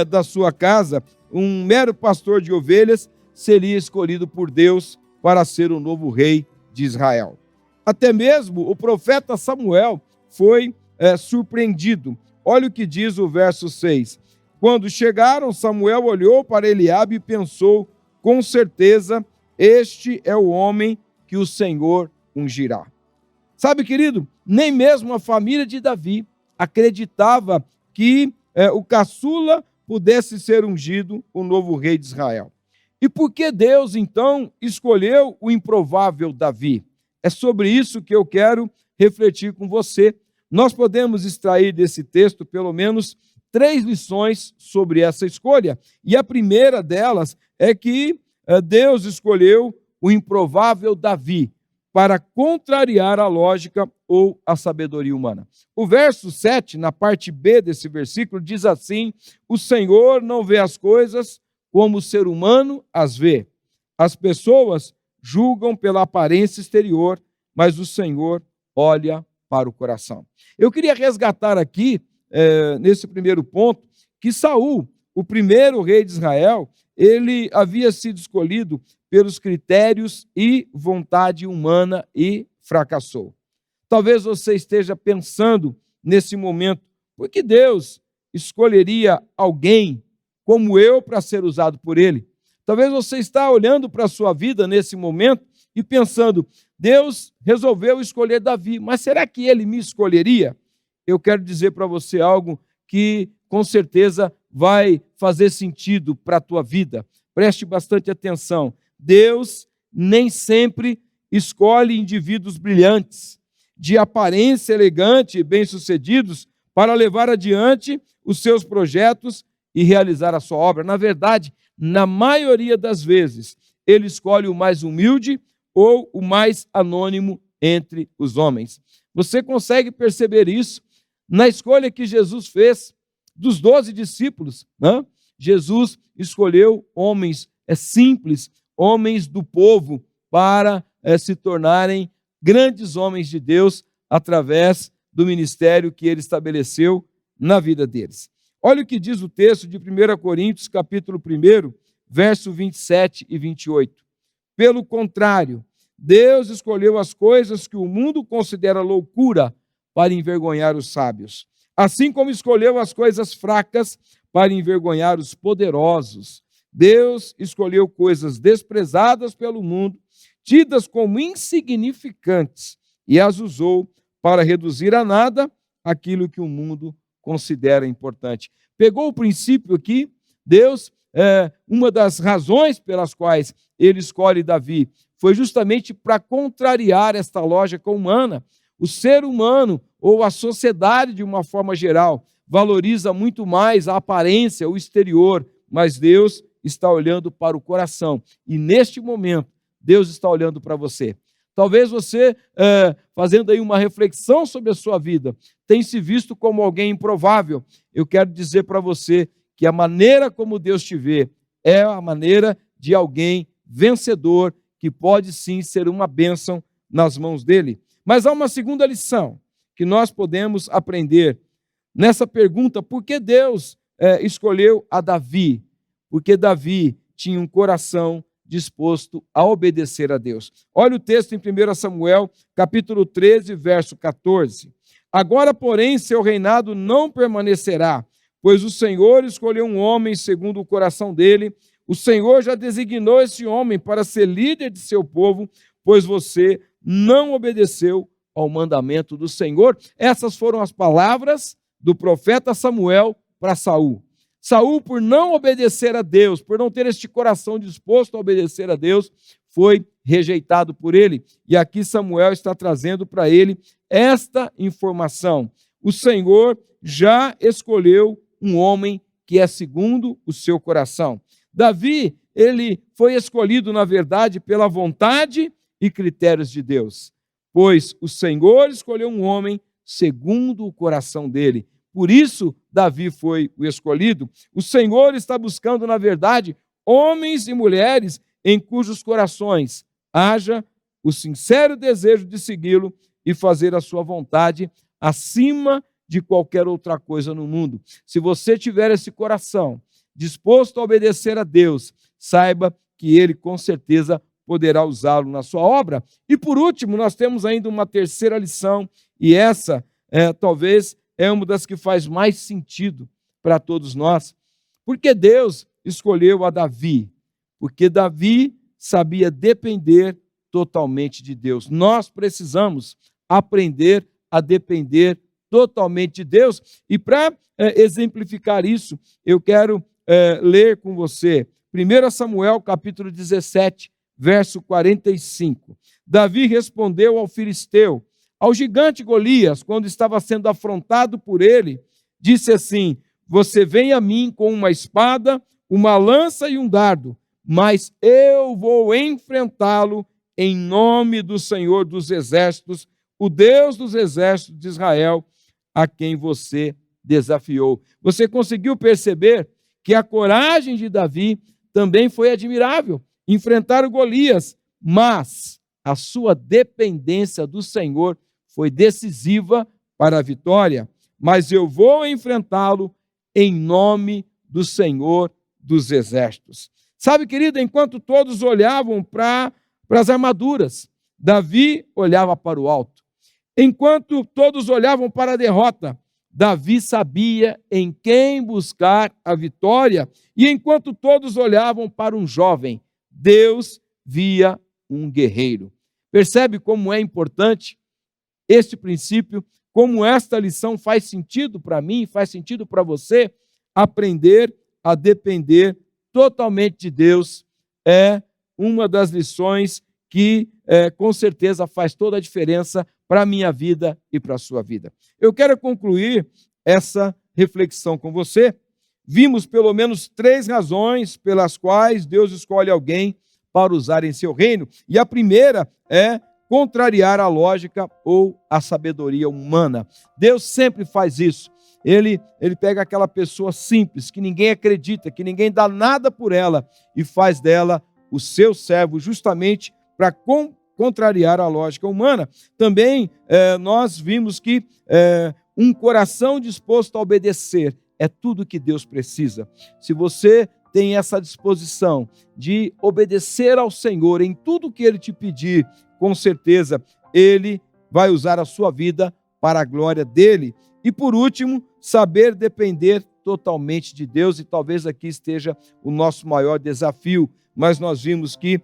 da sua casa, um mero pastor de ovelhas, seria escolhido por Deus para ser o novo rei de Israel. Até mesmo o profeta Samuel foi surpreendido. Olha o que diz o verso 6. Quando chegaram, Samuel olhou para Eliabe e pensou: com certeza este é o homem que o Senhor ungirá. Sabe, querido, nem mesmo a família de Davi acreditava que o caçula pudesse ser ungido o novo rei de Israel. E por que Deus, então, escolheu o improvável Davi? É sobre isso que eu quero refletir com você. Nós podemos extrair desse texto pelo menos 3 lições sobre essa escolha. E a primeira delas é que Deus escolheu o improvável Davi para contrariar a lógica ou a sabedoria humana. O verso 7, na parte B desse versículo, diz assim: o Senhor não vê as coisas como o ser humano as vê. As pessoas julgam pela aparência exterior, mas o Senhor olha para o coração. Eu queria resgatar aqui, nesse primeiro ponto, que Saul, o primeiro rei de Israel, ele havia sido escolhido pelos critérios e vontade humana e fracassou. Talvez você esteja pensando nesse momento: por que Deus escolheria alguém como eu para ser usado por ele? Talvez você está olhando para a sua vida nesse momento e pensando: Deus resolveu escolher Davi, mas será que ele me escolheria? Eu quero dizer para você algo que com certeza vai fazer sentido para a tua vida. Preste bastante atenção. Deus nem sempre escolhe indivíduos brilhantes, de aparência elegante e bem-sucedidos, para levar adiante os seus projetos e realizar a sua obra. Na verdade, na maioria das vezes, ele escolhe o mais humilde ou o mais anônimo entre os homens. Você consegue perceber isso na escolha que Jesus fez dos 12 discípulos, né? Jesus escolheu homens simples, homens do povo, para se tornarem grandes homens de Deus através do ministério que ele estabeleceu na vida deles. Olha o que diz o texto de 1 Coríntios, capítulo 1, verso 27 e 28. Pelo contrário, Deus escolheu as coisas que o mundo considera loucura para envergonhar os sábios, assim como escolheu as coisas fracas para envergonhar os poderosos. Deus escolheu coisas desprezadas pelo mundo, tidas como insignificantes, e as usou para reduzir a nada aquilo que o mundo considera importante. Pegou o princípio aqui, Deus, uma das razões pelas quais ele escolhe Davi foi justamente para contrariar esta lógica humana. O ser humano, ou a sociedade de uma forma geral, valoriza muito mais a aparência, o exterior, mas Deus está olhando para o coração. E neste momento, Deus está olhando para você. Talvez você, fazendo aí uma reflexão sobre a sua vida, tenha se visto como alguém improvável. Eu quero dizer para você que a maneira como Deus te vê é a maneira de alguém vencedor, que pode sim ser uma bênção nas mãos dele. Mas há uma segunda lição que nós podemos aprender nessa pergunta: por que Deus escolheu a Davi? Porque Davi tinha um coração disposto a obedecer a Deus. Olha o texto em 1 Samuel, capítulo 13, verso 14. Agora, porém, seu reinado não permanecerá, pois o Senhor escolheu um homem segundo o coração dele. O Senhor já designou esse homem para ser líder de seu povo, pois você não obedeceu ao mandamento do Senhor. Essas foram as palavras do profeta Samuel para Saul. Saul, por não obedecer a Deus, por não ter este coração disposto a obedecer a Deus, foi rejeitado por ele. E aqui Samuel está trazendo para ele esta informação: o Senhor já escolheu um homem que é segundo o seu coração. Davi, ele foi escolhido, na verdade, pela vontade e critérios de Deus, pois o Senhor escolheu um homem segundo o coração dele. Por isso, Davi foi o escolhido. O Senhor está buscando, na verdade, homens e mulheres em cujos corações haja o sincero desejo de segui-lo e fazer a sua vontade acima de qualquer outra coisa no mundo. Se você tiver esse coração disposto a obedecer a Deus, saiba que Ele com certeza poderá usá-lo na sua obra. E por último, nós temos ainda uma terceira lição, e essa talvez é uma das que faz mais sentido para todos nós. Porque Deus escolheu a Davi? Porque Davi sabia depender totalmente de Deus. Nós precisamos aprender a depender totalmente de Deus. E para exemplificar isso, eu quero ler com você 1 Samuel capítulo 17, verso 45. Davi respondeu ao filisteu, ao gigante Golias, quando estava sendo afrontado por ele, disse assim: você vem a mim com uma espada, uma lança e um dardo, mas eu vou enfrentá-lo em nome do Senhor dos Exércitos, o Deus dos Exércitos de Israel, a quem você desafiou. Você conseguiu perceber que a coragem de Davi também foi admirável, enfrentar o Golias, mas a sua dependência do Senhor foi decisiva para a vitória. Mas eu vou enfrentá-lo em nome do Senhor dos Exércitos. Sabe, querido, enquanto todos olhavam para as armaduras, Davi olhava para o alto. Enquanto todos olhavam para a derrota, Davi sabia em quem buscar a vitória. E enquanto todos olhavam para um jovem, Deus via um guerreiro. Percebe como é importante este princípio, como esta lição faz sentido para mim, faz sentido para você? Aprender a depender totalmente de Deus é uma das lições que com certeza faz toda a diferença para a minha vida e para a sua vida. Eu quero concluir essa reflexão com você. Vimos pelo menos 3 razões pelas quais Deus escolhe alguém para usar em seu reino. E a primeira é contrariar a lógica ou a sabedoria humana. Deus sempre faz isso. Ele pega aquela pessoa simples, que ninguém acredita, que ninguém dá nada por ela, e faz dela o seu servo, justamente para contrariar a lógica humana. Também nós vimos que um coração disposto a obedecer é tudo que Deus precisa. Se você tem essa disposição de obedecer ao Senhor em tudo que Ele te pedir, com certeza Ele vai usar a sua vida para a glória dele. E por último, saber depender totalmente de Deus, e talvez aqui esteja o nosso maior desafio, mas nós vimos que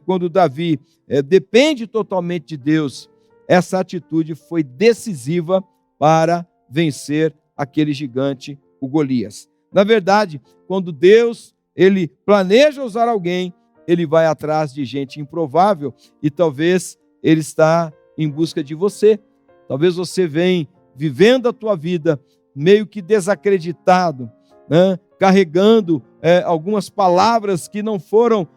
quando Davi depende totalmente de Deus, essa atitude foi decisiva para vencer aquele gigante, o Golias. Na verdade, quando Deus ele planeja usar alguém, ele vai atrás de gente improvável, e talvez ele está em busca de você. Talvez você venha vivendo a tua vida meio que desacreditado, né? Carregando algumas palavras que não foram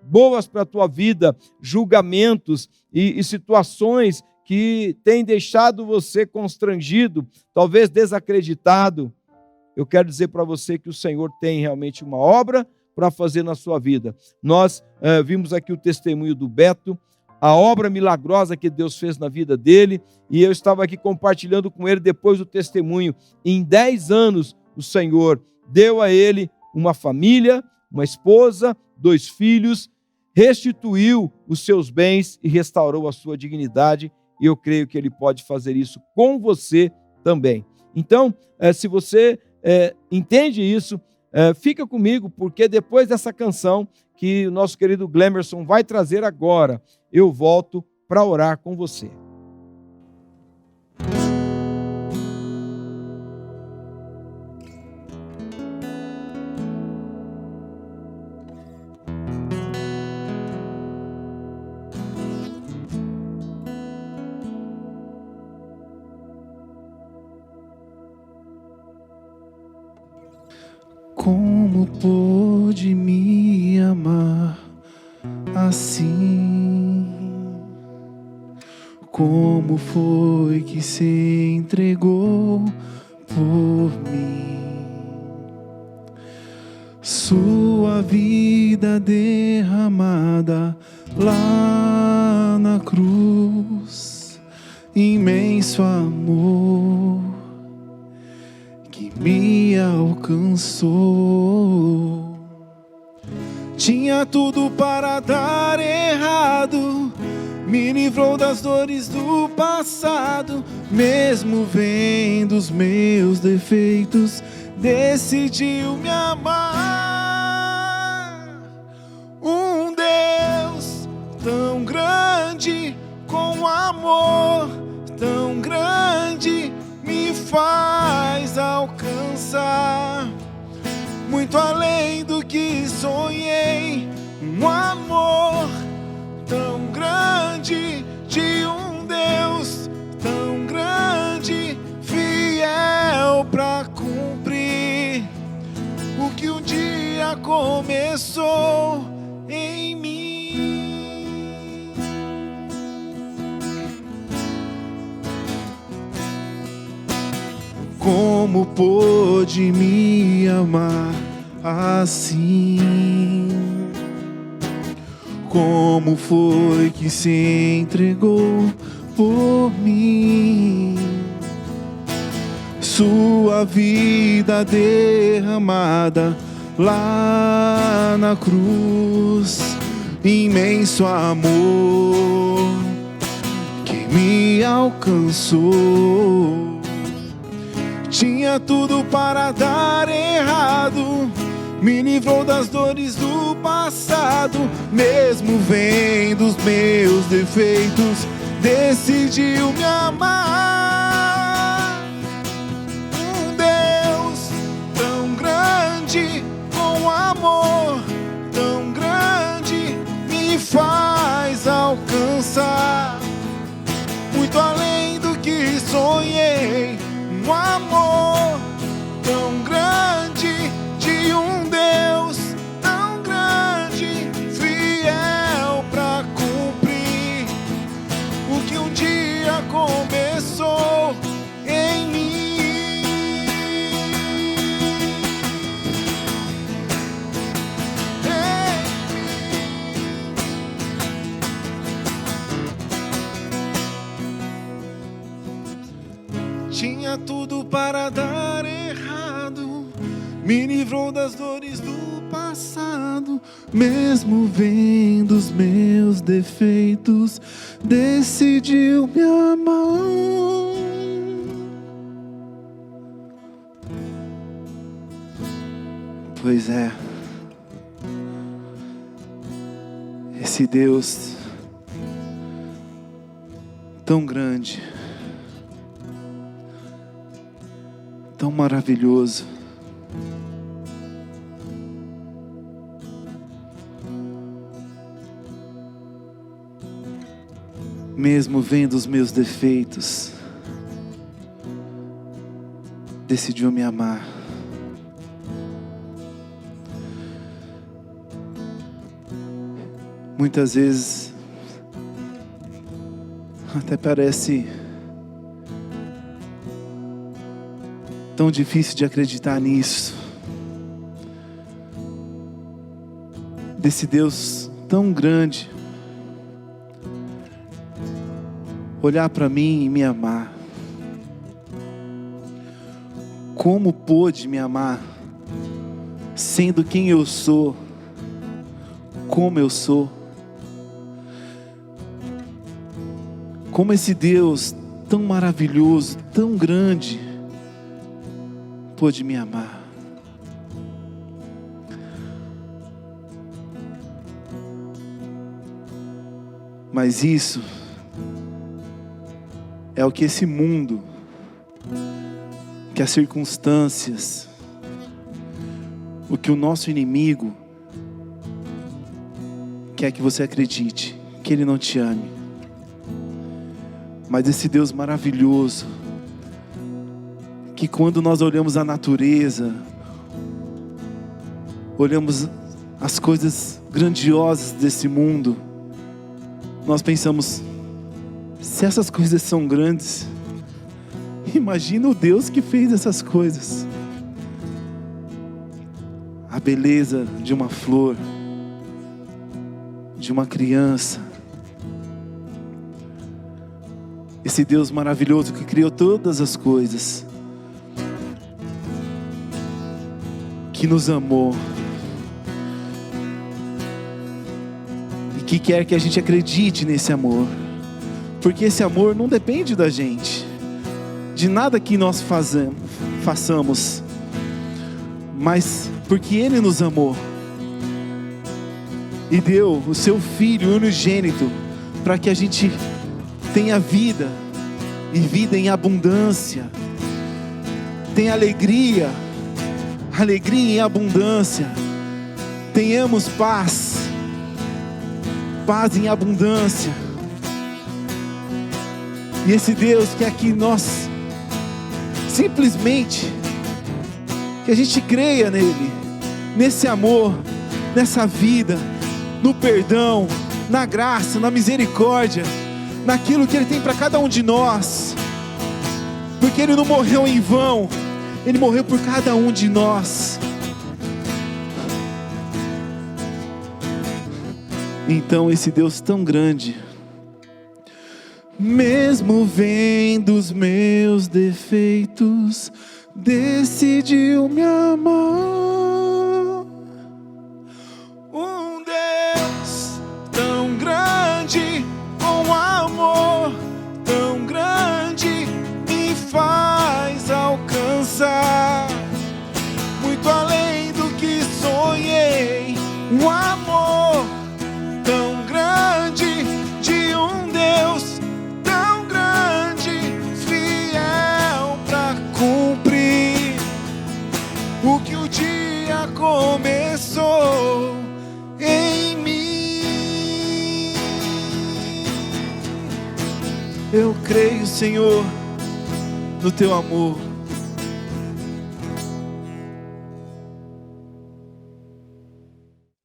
boas para a tua vida, julgamentos e situações que têm deixado você constrangido, talvez desacreditado. Eu quero dizer para você que o Senhor tem realmente uma obra para fazer na sua vida. Nós vimos aqui o testemunho do Beto, a obra milagrosa que Deus fez na vida dele, e eu estava aqui compartilhando com ele depois do testemunho. Em 10 anos, o Senhor deu a ele uma família, uma esposa, 2 filhos, restituiu os seus bens e restaurou a sua dignidade, e eu creio que ele pode fazer isso com você também. Então, se você entende isso, fica comigo, porque depois dessa canção que o nosso querido Glemerson vai trazer agora, eu volto para orar com você. Como pôde me amar assim? Como foi que se entregou por mim? Sua vida derramada lá na cruz, imenso amor que me alcançou. Tinha tudo para dar errado, me livrou das dores do passado, mesmo vendo os meus defeitos, decidiu me amar. Um Deus tão grande, com amor tão grande, me faz alcançar muito além do que sonhei. Um amor tão grande, de um Deus tão grande, fiel para cumprir o que um dia começou em mim. Como pôde me amar assim? Como foi que se entregou por mim? Sua vida derramada lá na cruz, imenso amor que me alcançou. Tinha tudo para dar errado, me livrou das dores do passado, mesmo vendo os meus defeitos, decidiu me amar. Um Deus tão grande, com amor tão grande, me faz alcançar muito além do que sonhei. Um amor tão grande, de um Deus tão grande, fiel para cumprir o que um dia começou em mim. Tinha tudo para dar errado, me livrou das dores do passado, passado, mesmo vendo os meus defeitos, decidiu me amar. Pois é, esse Deus tão grande, tão maravilhoso, mesmo vendo os meus defeitos, decidiu me amar. Muitas vezes até parece tão difícil de acreditar nisso, desse Deus tão grande olhar para mim e me amar. Como pôde me amar, sendo quem eu sou, como eu sou? Como esse Deus tão maravilhoso, tão grande, pôde me amar. Mas isso é o que esse mundo, que as circunstâncias, o que o nosso inimigo quer que você acredite, que Ele não te ame. Mas esse Deus maravilhoso, que quando nós olhamos a natureza, olhamos as coisas grandiosas desse mundo, nós pensamos, se essas coisas são grandes, imagina o Deus que fez essas coisas. A beleza de uma flor, de uma criança, esse Deus maravilhoso que criou todas as coisas, que nos amou e que quer que a gente acredite nesse amor, porque esse amor não depende da gente, de nada que nós façamos, mas porque Ele nos amou e deu o seu Filho unigênito para que a gente tenha vida, e vida em abundância, tenha alegria em abundância, tenhamos paz em abundância. E esse Deus quer que nós simplesmente, que a gente creia nele, nesse amor, nessa vida, no perdão, na graça, na misericórdia, naquilo que Ele tem para cada um de nós, porque Ele não morreu em vão, Ele morreu por cada um de nós. Então esse Deus tão grande, mesmo vendo os meus defeitos, decidiu me amar. Um Deus tão grande, com amor tão grande, me faz alcançar muito além do que sonhei. Um amor tão grande, de um Deus tão grande, fiel para cumprir o que o dia começou em mim. Eu creio, Senhor, no Teu amor.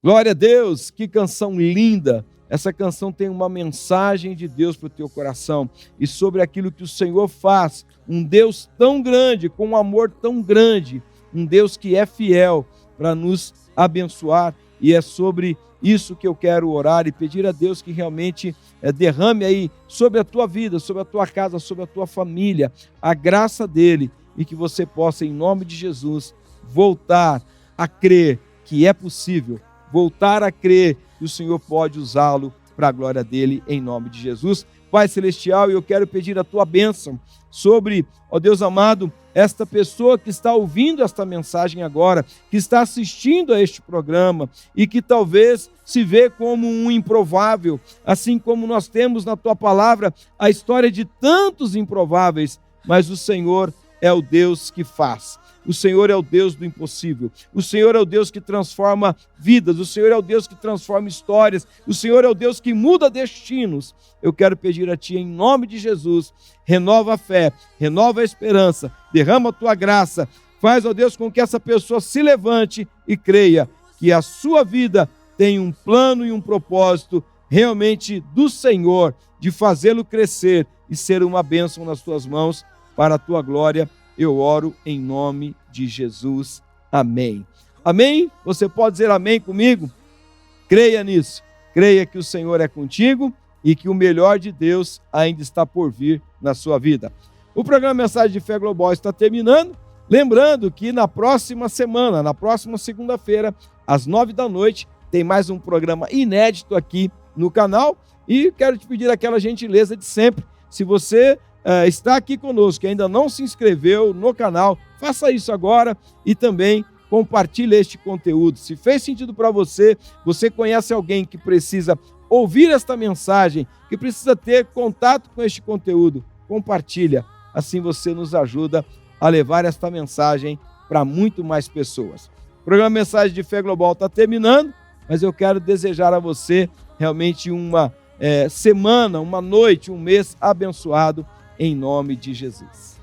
Glória a Deus, que canção linda. Essa canção tem uma mensagem de Deus para o teu coração e sobre aquilo que o Senhor faz. Um Deus tão grande, com um amor tão grande, um Deus que é fiel para nos abençoar, e é sobre isso que eu quero orar e pedir a Deus que realmente derrame aí sobre a tua vida, sobre a tua casa, sobre a tua família, a graça dele, e que você possa, em nome de Jesus, voltar a crer que é possível voltar a crer que o Senhor pode usá-lo para a glória dele, em nome de Jesus. Pai Celestial, eu quero pedir a tua bênção sobre, ó Deus amado, esta pessoa que está ouvindo esta mensagem agora, que está assistindo a este programa e que talvez se vê como um improvável, assim como nós temos na tua palavra a história de tantos improváveis, mas o Senhor é o Deus que faz. O Senhor é o Deus do impossível. O Senhor é o Deus que transforma vidas. O Senhor é o Deus que transforma histórias. O Senhor é o Deus que muda destinos. Eu quero pedir a Ti, em nome de Jesus, renova a fé, renova a esperança, derrama a Tua graça. Faz, ó Deus, com que essa pessoa se levante e creia que a sua vida tem um plano e um propósito realmente do Senhor, de fazê-lo crescer e ser uma bênção nas Tuas mãos para a Tua glória. Eu oro em nome de Jesus. Amém. Amém? Você pode dizer amém comigo? Creia nisso. Creia que o Senhor é contigo e que o melhor de Deus ainda está por vir na sua vida. O programa Mensagem de Fé Global está terminando. Lembrando que na próxima semana, na próxima segunda-feira, às 21h, tem mais um programa inédito aqui no canal. E quero te pedir aquela gentileza de sempre. Se você está aqui conosco e ainda não se inscreveu no canal, faça isso agora e também compartilhe este conteúdo. Se fez sentido para você, você conhece alguém que precisa ouvir esta mensagem, que precisa ter contato com este conteúdo, compartilha. Assim você nos ajuda a levar esta mensagem para muito mais pessoas. O programa Mensagem de Fé Global está terminando, mas eu quero desejar a você realmente uma semana, uma noite, um mês abençoado, em nome de Jesus.